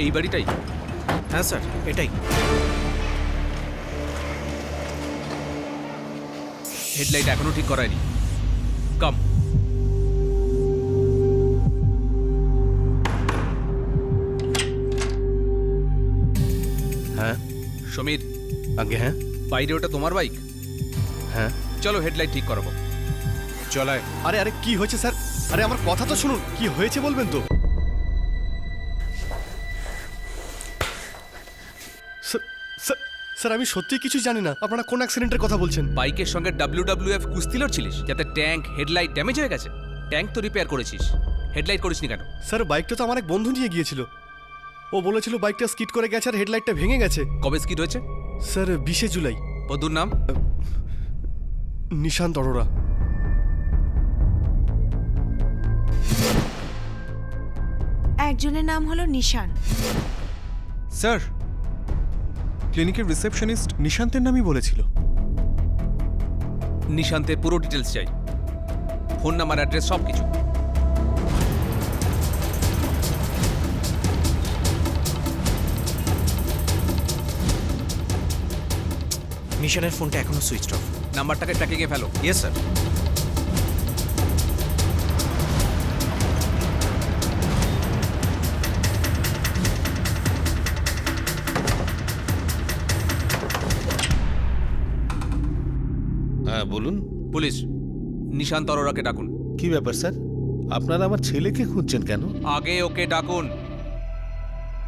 এই বাড়িটাই? হ্যাঁ স্যার, এটাই। হেডলাইট এখনো ঠিক করায়নি। কাম। হ্যাঁ, সমীর, আগে হ্যাঁ বাইরে ওটা তোমার বাইক? হ্যাঁ চলো হেডলাইট ঠিক করাবো। চলায়। আরে আরে কি হয়েছে স্যার? আরে আমার কথা তো শুনুন, কি হয়েছে বলবেন তো? স্যার স্যার স্যার আমি সত্যি কিছু জানি না। আপনারা কোন অ্যাক্সিডেন্টের কথা বলছেন? বাইকের সঙ্গে WWF কুস্তি লড়ছিলিস যাতে ট্যাঙ্ক হেডলাইট ড্যামেজ হয়ে গেছে। ট্যাঙ্ক তো রিপেয়ার করেছিস, হেডলাইট করিসনি কেন? স্যার বাইকটা তো আমার এক বন্ধু নিয়ে গিয়েছিল। ও বলেছিল বাইকটা স্কিড করে গেছে আর হেডলাইটটা ভেঙে গেছে। কবে স্কিড হয়েছে? স্যার 20 জুলাই। বন্ধুর নাম? নিশান্ত অরোরা। একজনের নাম হলো নিশান। স্যার ক্লিনিকের রিসেপশনিস্ট নিশান্তের নামই বলেছিল। নিশান্তের পুরো ডিটেলস চাই, ফোন নাম্বার, অ্যাড্রেস, সব কিছু। নিশানের ফোনটা এখনো সুইচ অফ। নাম্বারটাকে ট্র্যাকিংয়ে ফেলো। Yes sir. হ্যাঁ বলুন। পুলিশ, নিশান্ত অরোরাকে ডাকুন। কি ব্যাপার স্যার, আপনারা আমার ছেলেকে খুঁজছেন কেন? আগে ওকে ডাকুন।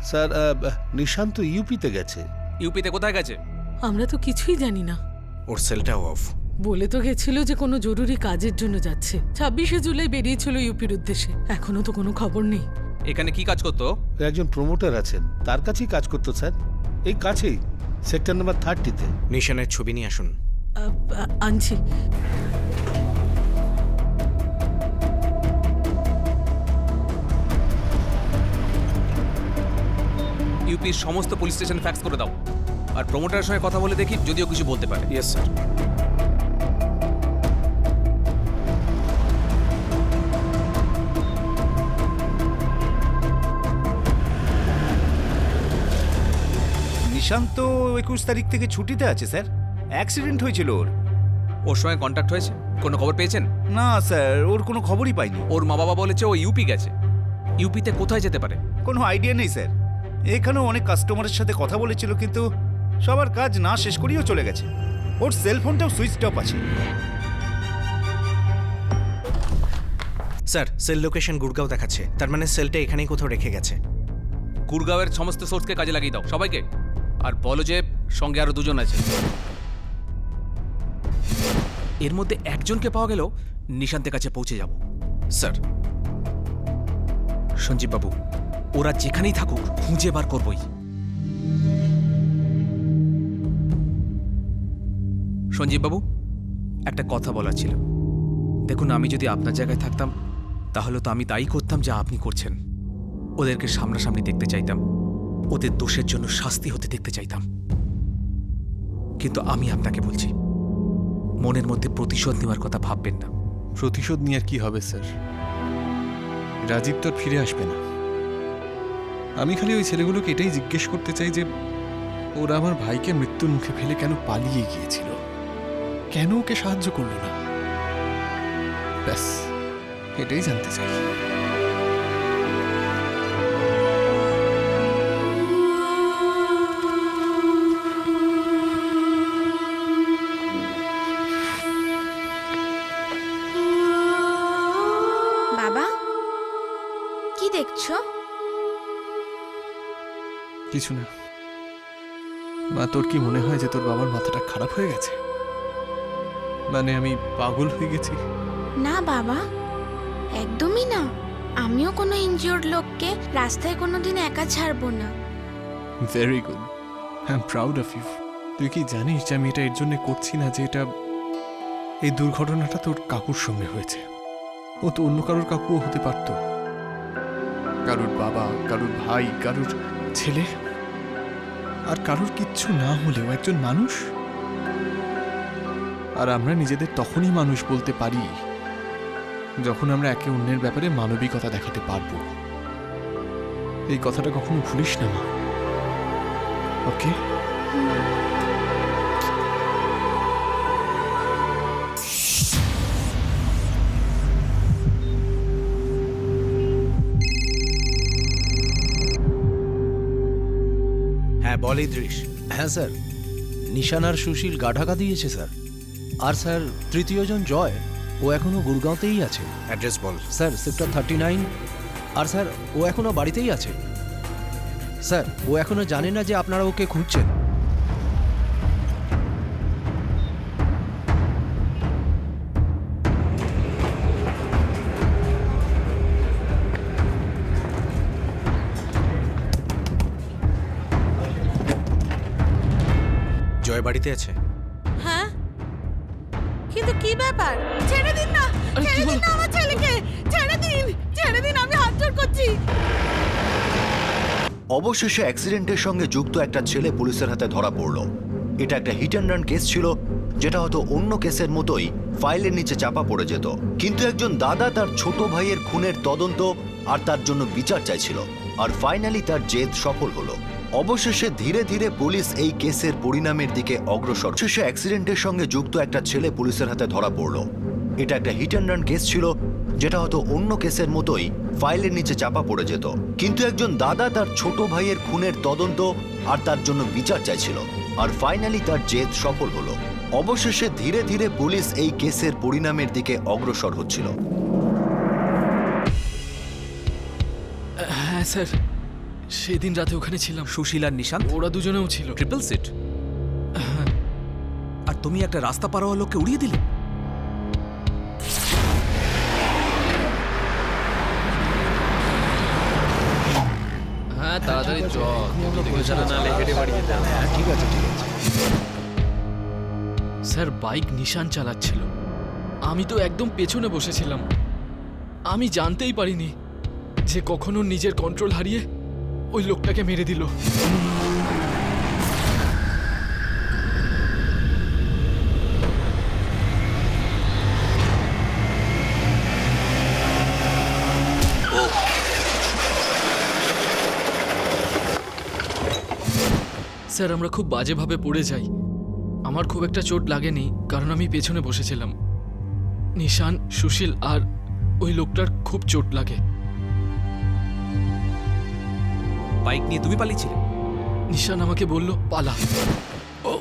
স্যার নিশান্ত ইউপিতে গেছে। ইউপিতে কোথায় গেছে? আমরা তো কিছুই জানি না। ওর সেলটাও অফ। বলে তো গেছিল যে কোনো জরুরি কাজের জন্য যাচ্ছে। 26শে জুলাই বেরিয়েছিল ইউপির উদ্দেশ্যে, এখনো তো কোনো খবর নেই। এখানে কি কাজ করতো? একজন প্রমোটার আছেন, তার কাছেই কাজ করতো স্যার। এই কাছেই, সেক্টর নাম্বার 30-তে। নিশানের ছবি নিয়ে আসুন। আনছি। ইউপির সমস্ত পুলিশ স্টেশন ফ্যাক্স করে দাও, আর প্রমোটারের সঙ্গে কথা বলে দেখি যদিও কিছু বলতে পারে। Yes sir. নিশান্ত 21 তারিখ থেকে ছুটিতে আছে স্যার। অ্যাক্সিডেন্ট হয়েছিল ওর। ওর সঙ্গে কন্ট্যাক্ট হয়েছে? কোনো খবর পেয়েছেন? না স্যার, ওর কোনো খবরই পাইনি। ওর মা বাবা বলেছে ও ইউপি গেছে। ইউপিতে কোথায় যেতে পারে? কোনো আইডিয়া নেই স্যার। এখানেও অনেক কাস্টমারের সাথে কথা বলেছিল, কিন্তু সবার কাজ না শেষ করেও চলে গেছে। ওর সেলফোনটাও সুইচ অফ আছে। স্যার সেল লোকেশন গুড়গাঁও দেখাচ্ছে, তার মানে সেলটা এখানেই কোথাও রেখে গেছে। গুড়গাঁওয়ের সমস্ত সোর্সকে কাজে লাগিয়ে দাও সবাইকে, আর বলো যে সঙ্গে আরো 2 জন আছে। এর মধ্যে একজনকে পাওয়া গেল, নিশান্তের কাছে পৌঁছে যাব। স্যার। সঞ্জীব বাবু, ওরা যেখানেই থাকুক খুঁজে বার করবই। সঞ্জীব বাবু, একটা কথা বলার ছিল। দেখুন, আমি যদি আপনার জায়গায় থাকতাম তাহলে তো আমি তাই করতাম যা আপনি করছেন। ওদেরকে সামনাসামনি দেখতে চাইতাম, ওদের দোষের জন্য শাস্তি হতে দেখতে চাইতাম। কিন্তু আমি আপনাকে বলছি, মনের মধ্যে প্রতিশোধ নেওয়ার কথা ভাববেন না। প্রতিশোধ নিয়ে আর কি হবে স্যার? রাজীব তো আর ফিরে আসবে না। আমি খালি ওই ছেলেগুলোকে এটাই জিজ্ঞেস করতে চাই যে ওরা আমার ভাইকে মৃত্যুর মুখে ফেলে কেন পালিয়ে গিয়েছিল, কেন ওকে সাহায্য করলো না, ব্যাস এটাই জানতে চাই। বাবা, কি দেখছো? কিছু না মা। তোর কি মনে হয় যে তোর বাবার মাথাটা খারাপ হয়ে গেছে? মানে আমি পাগল হয়ে গেছি? না বাবা, একদমই না। আমিও কোনো ইনজিওর্ড লোককে রাস্তায় কোনোদিন একা ছাড়বো না। Very good, I am proud of you. তুই কি জানিস যে আমি এটা এর জন্য করছি না যে এই দুর্ঘটনাটা তোর কাকুর সঙ্গে হয়েছে। ও তো অন্য কারোর কাকুও হতে পারত, কারোর বাবা, কারোর ভাই, কারোর ছেলে, আর কারোর কিচ্ছু না হলেও একজন মানুষ। আর আমরা নিজেদের তখনই মানুষ বলতে পারি যখন আমরা একে অন্যের ব্যাপারে মানবিকতা দেখাতে পারবো। এই কথাটা কখনো ভুলিস না মা, ওকে? হ্যাঁ বল ইদ্রিস। হ্যাঁ স্যার, নিশান আর সুশীল গা ঢাকা দিয়েছে স্যার। আর স্যার তৃতীয়জন জয়, ও এখনো গুরগাঁওতেই আছে। অ্যাড্রেস বল। Sir sector 39। আর স্যার ও এখনো বাড়িতেই আছে। স্যার ও এখনো জানে না যে আপনারা ওকে খুঁজছেন। জয় বাড়িতে আছে? হ্যাঁ, কিন্তু কি ব্যাপার? ছেড়ে দিন না, ছেড়ে দিন না আমার ছেলেকে, ছেড়ে দিন, ছেড়ে দিন, আমি হাত জোড় করছি। অবশেষে অ্যাক্সিডেন্টের সঙ্গে যুক্ত একটা ছেলে পুলিশের হাতে ধরা পড়ল। এটা একটা হিট অ্যান্ড রান কেস ছিল, যেটা হয়তো অন্য কেসের মতোই ফাইলের নিচে চাপা পড়ে যেত। কিন্তু একজন দাদা তার ছোট ভাইয়ের খুনের তদন্ত আর তার জন্য বিচার চাইছিল, আর ফাইনালি তার জেদ সফল হলো। অবশেষে ধীরে ধীরে পুলিশ এই কেসের পরিণামের দিকে অগ্রসর। শেষে অ্যাক্সিডেন্টের সঙ্গে যুক্ত একটা ছেলে পুলিশের হাতে ধরা পড়ল। এটা একটা হিট অ্যান্ড রান কেস ছিল, যেটা হয়তো অন্য কেসের মতোই ফাইলের নিচে চাপা পড়ে যেত। কিন্তু একজন দাদা তার ছোট ভাইয়ের খুনের তদন্ত আর তার জন্য বিচার চাইছিল, আর ফাইনালি তার জেদ সফল হলো। অবশেষে ধীরে ধীরে পুলিশ এই কেসের পরিণামের দিকে অগ্রসর হচ্ছিল। হ্যাঁ স্যার, সেদিন রাতে ওখানে ছিলাম। সুশীল আর নিশান্ত ওরা দুজনেও ছিল। Triple seat? আর তুমি একটা রাস্তা পার হওয়া লোককে উড়িয়ে দিলে? হ্যাঁ, তাড়াতাড়ি চল, নালে হেঁটে বাড়ি যেতে হবে। হ্যাঁ ঠিক আছে, ঠিক আছে। স্যার বাইক নিশান চালাচ্ছিল, আমি তো একদম পেছনে বসেছিলাম। আমি জানতেই পারিনি যে কখনো নিজের কন্ট্রোল হারিয়ে ওই লোকটাকে মেরে দিল। স্যার আমরা খুব বাজেভাবে পড়ে যাই। আমার খুব একটা চোট লাগেনি, কারণ আমি পেছনে বসেছিলাম। নিশান, সুশীল আর ওই লোকটার খুব চোট লাগে। বাইক নিয়ে তুমি পালিয়েছিলে? নিশান আমাকে বলল পালা। ও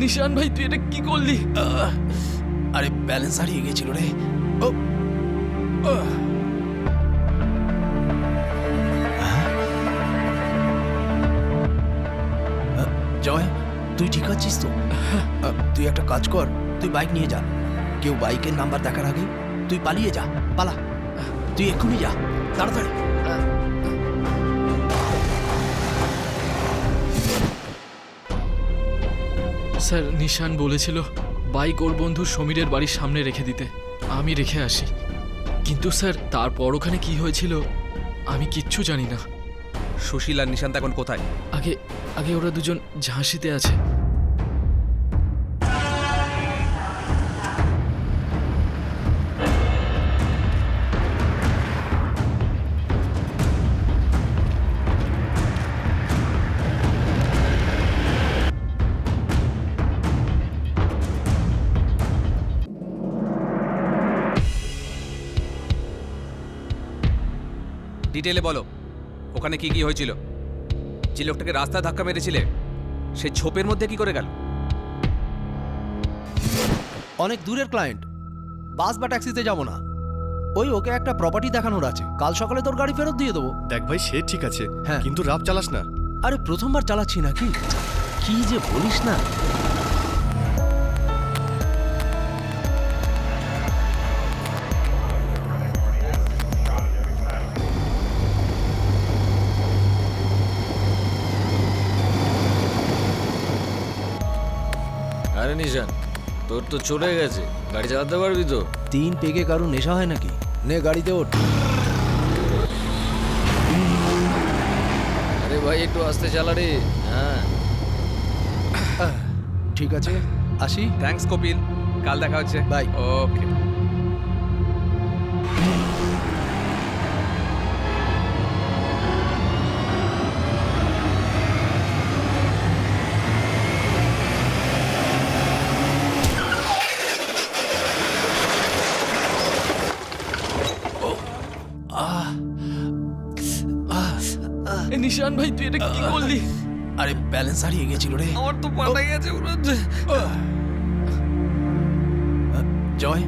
নিশান ভাই, তুই এটা কি করলি? আরে ব্যালেন্স হারিয়ে গেছিল রে। জয়, তুই ঠিক আছিস তো? তুই একটা কাজ কর, তুই বাইক নিয়ে যা। কেউ বাইকের নাম্বার দেখার আগে তুই পালিয়ে যা, পালা। তুই এক্ষুনি যা, তাড়াতাড়ি। স্যার নিশান বলেছিল বাইক ওর বন্ধু সমীরের বাড়ির সামনে রেখে দিতে, আমি রেখে আসি। কিন্তু স্যার তারপর ওখানে কি হয়েছিল আমি কিচ্ছু জানি না। সুশীল আর নিশান্ত এখন কোথায়? আগে আগে ওরা দুজন ঝাঁসিতে আছে। ডিটেলে বলো, ওখানে কি কি হয়েছিল? যে লোকটাকে রাস্তায় ধাক্কা মেরেছিলে সে ঝোপের মধ্যে কি করে গেল? অনেক দূরের ক্লায়েন্ট, বাস বা ট্যাক্সিতে যাবো না। ওই ওকে একটা প্রপার্টি দেখানোর আছে, কাল সকালে তোর গাড়ি ফেরত দিয়ে দেবো। দেখ ভাই, সে ঠিক আছে, হ্যাঁ কিন্তু রাত চালাস না। আরে প্রথমবার চালাচ্ছি নাকি, কি যে বলিস না। আরে নিশান, তোর তো চলে গেছে, গাড়ি চালাতে পারবি তো? 3 পেগে কারো নেশা হয় নাকি? নে গাড়িতে ওঠ। আরে ভাই একটু আস্তে চালা রে। হ্যাঁ ঠিক আছে, আসি। থ্যাঙ্কস কপিল, কাল দেখা হচ্ছে। বাই। ওকে। নিশান ভাই তুই এটা কি করলি? আরে ব্যালেন্স হারিয়ে গেছিল রে। আমার তো পাটা গেছে উড়াচ্ছে। জয়,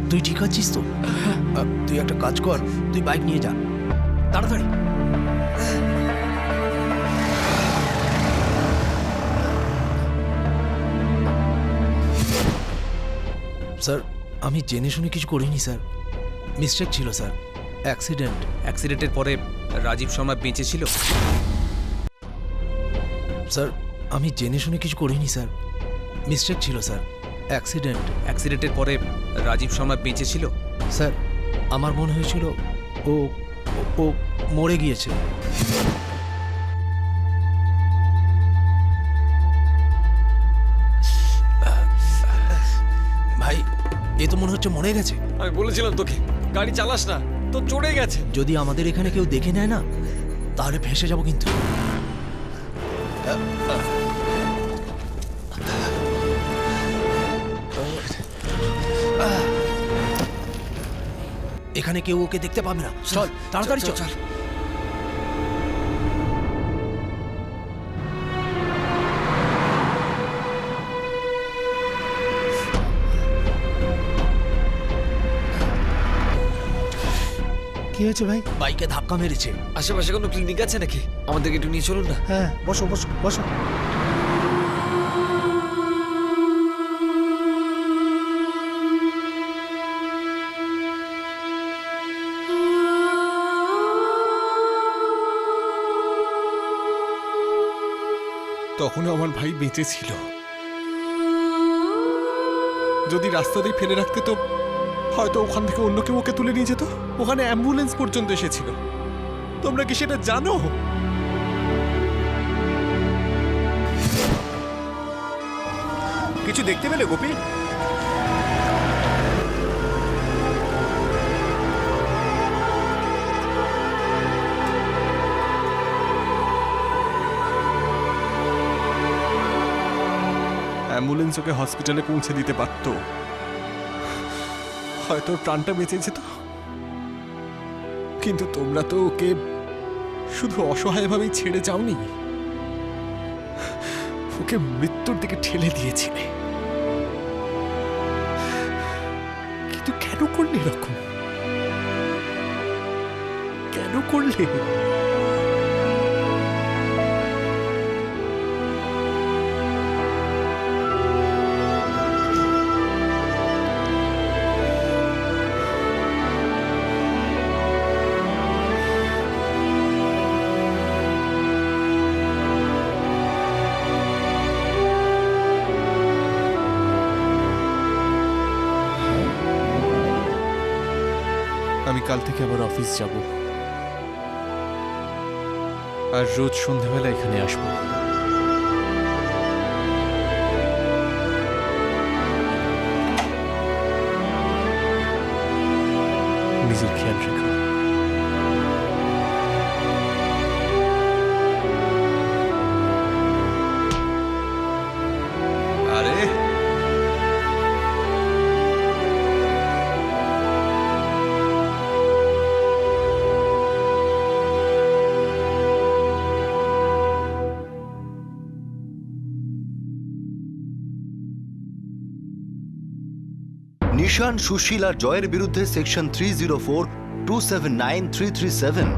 তুই ঠিক আছিস তো? তুই একটা কাজ কর, তুই বাইক নিয়ে যা তাড়াতাড়ি। স্যার, আমি জেনে শুনে কিছু করিনি স্যার, মিস্টেক ছিল স্যার, অ্যাক্সিডেন্ট। অ্যাক্সিডেন্টের পরে রাজীব শর্মা বেঁচে ছিল? স্যার, আমি জেনে শুনে কিছু করিনি স্যার, মিস্টেক ছিল স্যার, অ্যাক্সিডেন্ট। অ্যাক্সিডেন্টের পরে রাজীব শর্মা বেঁচে ছিল? স্যার, আমার মনে হয়েছিল ও ও মরে গিয়েছে। ভাই, এ তো মনে হচ্ছে মরে গেছে। আমি বলেছিলাম তোকে গাড়ি চালাস না, তো চড়ে গেছে। যদি আমাদের এখানে কেউ দেখে নেয় না, তাহলে ফেঁসে যাব কিন্তু। এখানে কেউ ওকে দেখতে পাবে না। চল তাড়াতাড়ি চল। কি হয়েছে ভাই? বাইকে ধাক্কা মেরেছে। আশেপাশে কোনো ক্লিনিক আছে নাকি? আমাদেরকে একটু নিয়ে চলুন না। হ্যাঁ, বসো বসো বসো। তখনও আমার ভাই বেঁচে ছিল। যদি রাস্তাতেই ফেলে রাখতে তো হয়তো ওখান থেকে অন্য কেউ ওকে তুলে নিয়ে যেত। ওখানে অ্যাম্বুলেন্স পর্যন্ত এসেছিল। তোমরা কি সেটা জানো? কিছু দেখতে পেলে গোপী? অ্যাম্বুলেন্স ওকে হসপিটালে পৌঁছে দিতে পারত, হয়তো প্রাণটা বেঁচে যেত। কিন্তু তোমরা তো ওকে শুধু অসহায়ভাবেই ছেড়ে যাওনি, ওকে মৃত্যুর দিকে ঠেলে দিয়েছিলে। কিন্তু কেন করলে এরকম? কেন করলে? আমি কাল থেকে আবার অফিস যাব, আর রোজ সন্ধ্যাবেলা এখানে আসব। নিজের খেয়াল রেখো। আরে নিশান, সুশীল আর জয়ের বিরুদ্ধে সেকশন 304, 279, 337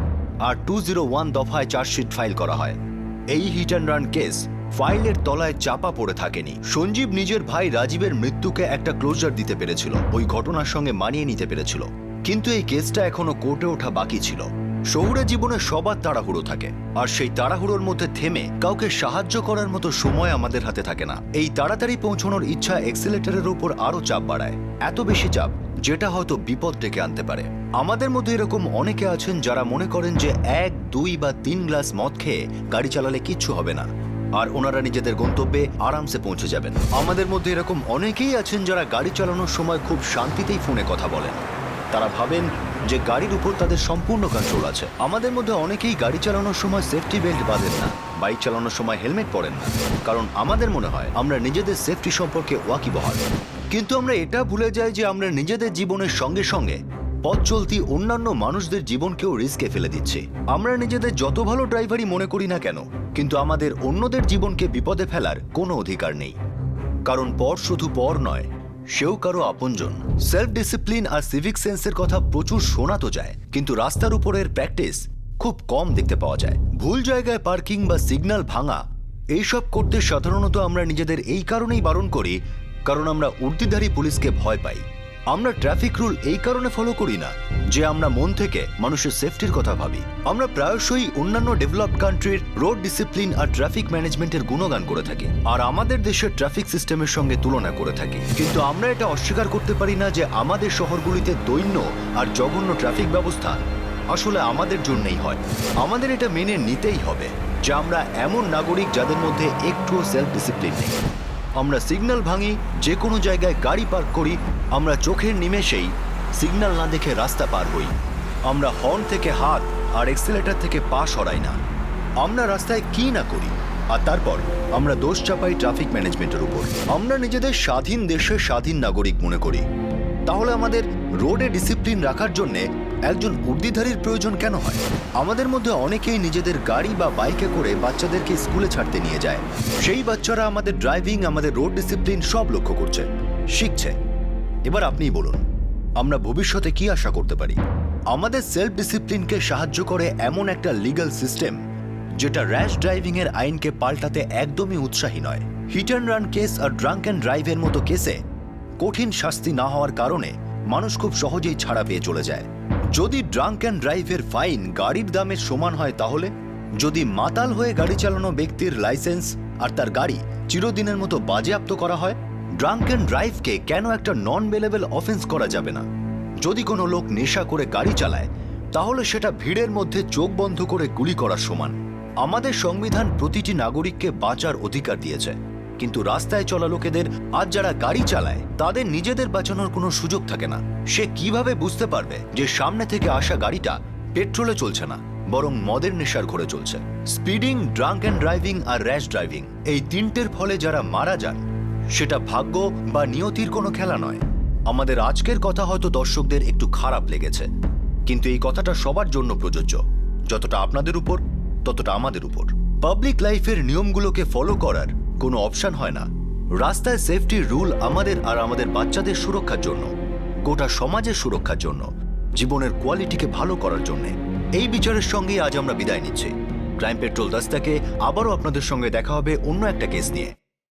আর 201 দফায় চার্জশিট ফাইল করা হয়। এই হিট অ্যান্ড রান কেস ফাইলের তলায় চাপা পড়ে থাকেনি। সঞ্জীব নিজের ভাই রাজীবের মৃত্যুকে একটা ক্লোজার দিতে পেরেছিল, ওই ঘটনার সঙ্গে মানিয়ে নিতে পেরেছিল। কিন্তু এই কেসটা এখনো কোর্টে ওঠা বাকি ছিল। শহুরে জীবনে সবার তাড়াহুড়ো থাকে, আর সেই তাড়াহুড়োর মধ্যে থেমে কাউকে সাহায্য করার মতো সময় আমাদের হাতে থাকে না। এই তাড়াতাড়ি পৌঁছানোর ইচ্ছা এক্সিলেটরের উপর আরো চাপ বাড়ায়, এত বেশি চাপ যেটা হয়তো বিপদ ডেকে আনতে পারে। আমাদের মধ্যে এরকম অনেকে আছেন যারা মনে করেন যে 1, 2 বা 3 গ্লাস মদ খেয়ে গাড়ি চালালে কিচ্ছু হবে না, আর ওনারা নিজেদের গন্তব্যে আরামসে পৌঁছে যাবেন। আমাদের মধ্যে এরকম অনেকেই আছেন যারা গাড়ি চালানোর সময় খুব শান্তিতেই ফোনে কথা বলেন। তারা ভাবেন যে গাড়ির উপর তাদের সম্পূর্ণ কন্ট্রোল আছে। আমাদের মধ্যে অনেকেই গাড়ি চালানোর সময় সেফটি বেল্ট বাঁধেন না, বাইক চালানোর সময় হেলমেট পরেন না, কারণ আমাদের মনে হয় আমরা নিজেদের সেফটি সম্পর্কে ওয়াকিবহাল। কিন্তু আমরা এটা ভুলে যাই যে আমরা নিজেদের জীবনের সঙ্গে সঙ্গে পথ চলতি অন্যান্য মানুষদের জীবনকেও রিস্কে ফেলে দিচ্ছি। আমরা নিজেদের যত ভালো ড্রাইভারই মনে করি না কেন, কিন্তু আমাদের অন্যদের জীবনকে বিপদে ফেলার কোনো অধিকার নেই, কারণ পর শুধু পর নয়, সেও কারো আপনজন। সেলফ ডিসিপ্লিন আর সিভিক সেন্সের কথা প্রচুর শোনা তো যায়, কিন্তু রাস্তার উপরের প্র্যাকটিস খুব কম দেখতে পাওয়া যায়। ভুল জায়গায় পার্কিং বা সিগন্যাল ভাঙা, এইসব করতে সাধারণত আমরা নিজেদের এই কারণেই বারণ করি, কারণ আমরা উর্দিধারী পুলিশকে ভয় পাই। আমরা ট্রাফিক রুল এই কারণে ফলো করি না যে আমরা মন থেকে মানুষের সেফটির কথা ভাবি। আমরা প্রায়শই অন্যান্য ডেভেলপড কান্ট্রির রোড ডিসিপ্লিন আর ট্রাফিক ম্যানেজমেন্টের গুণগান করে থাকি, আর আমাদের দেশের ট্রাফিক সিস্টেমের সঙ্গে তুলনা করে থাকি। কিন্তু আমরা এটা অস্বীকার করতে পারি না যে আমাদের শহরগুলিতে দৈন্য আর জঘন্য ট্রাফিক ব্যবস্থা আসলে আমাদের জন্যই হয়। আমাদের এটা মেনে নিতেই হবে যে আমরা এমন নাগরিক যাদের মধ্যে একটুও সেলফ ডিসিপ্লিন নেই। আমরা সিগন্যাল ভাঙি, যে কোনো জায়গায় গাড়ি পার্ক করি, আমরা চোখের নিমেষেই সিগন্যাল না দেখে রাস্তা পার হই, আমরা হর্ন থেকে হাত আর এক্সিলেটর থেকে পা সরাই না, আমরা রাস্তায় কি না করি, আর তারপর আমরা দোষ চাপাই ট্রাফিক ম্যানেজমেন্টের উপর। আমরা নিজেদের স্বাধীন দেশের স্বাধীন নাগরিক মনে করি, তাহলে আমাদের রোডে ডিসিপ্লিন রাখার জন্যে একজন উর্দিধারীর প্রয়োজন কেন হয়? আমাদের মধ্যে অনেকেই নিজেদের গাড়ি বা বাইকে করে বাচ্চাদেরকে স্কুলে ছাড়তে নিয়ে যায়। সেই বাচ্চারা আমাদের ড্রাইভিং, আমাদের রোড ডিসিপ্লিন সব লক্ষ্য করছে, শিখছে। এবার আপনিই বলুন, আমরা ভবিষ্যতে কি আশা করতে পারি? আমাদের সেলফ ডিসিপ্লিনকে সাহায্য করে এমন একটা লিগ্যাল সিস্টেম যেটা র্যাশ ড্রাইভিং এর আইনকে পাল্টাতে একদমই উৎসাহী নয়। হিট অ্যান্ড রান কেস আর ড্রাঙ্ক অ্যান্ড ড্রাইভের মতো কেসে কঠিন শাস্তি না হওয়ার কারণে মানুষ খুব সহজেই ছাড়া পেয়ে চলে যায়। যদি ড্রাঙ্ক অ্যান্ড ড্রাইভের ফাইন গাড়ির দামের সমান হয়, তাহলে যদি মাতাল হয়ে গাড়ি চালানো ব্যক্তির লাইসেন্স আর তার গাড়ি চিরদিনের মতো বাজেয়াপ্ত করা হয়, ড্রাঙ্ক অ্যান্ড ড্রাইভকে কেন একটা নন বেলেবল অফেন্স করা যাবে না? যদি কোনো লোক নেশা করে গাড়ি চালায়, তাহলে সেটা ভিড়ের মধ্যে চোখ বন্ধ করে গুলি করার সমান। আমাদের সংবিধান প্রতিটি নাগরিককে বাঁচার অধিকার দিয়েছে, কিন্তু রাস্তায় চলা লোকেদের, আজ যারা গাড়ি চালায়, তাদের নিজেদের বাঁচানোর কোনো সুযোগ থাকে না। সে কিভাবে বুঝতে পারবে যে সামনে থেকে আসা গাড়িটা পেট্রোলে চলছে না, বরং মদের নেশার ঘরে চলছে? স্পিডিং, ড্রাঙ্ক অ্যান্ড ড্রাইভিং আর র্যাশ ড্রাইভিং, এই তিনটের ফলে যারা মারা যান, সেটা ভাগ্য বা নিয়তির কোনো খেলা নয়। আমাদের আজকের কথা হয়তো দর্শকদের একটু খারাপ লেগেছে, কিন্তু এই কথাটা সবার জন্য প্রযোজ্য। যতটা আপনাদের উপর, ততটা আমাদের উপর। পাবলিক লাইফের নিয়মগুলোকে ফলো করার কোনো অপশন হয় না। রাস্তায় সেফটির রুল আমাদের আর আমাদের বাচ্চাদের সুরক্ষার জন্য, গোটা সমাজের সুরক্ষার জন্য, জীবনের কোয়ালিটিকে ভালো করার জন্য। এই বিচারের সঙ্গে আজ আমরা বিদায় নিচ্ছি। ক্রাইম পেট্রোল দস্তাকে আবারও আপনাদের সঙ্গে দেখা হবে অন্য একটা কেস নিয়ে।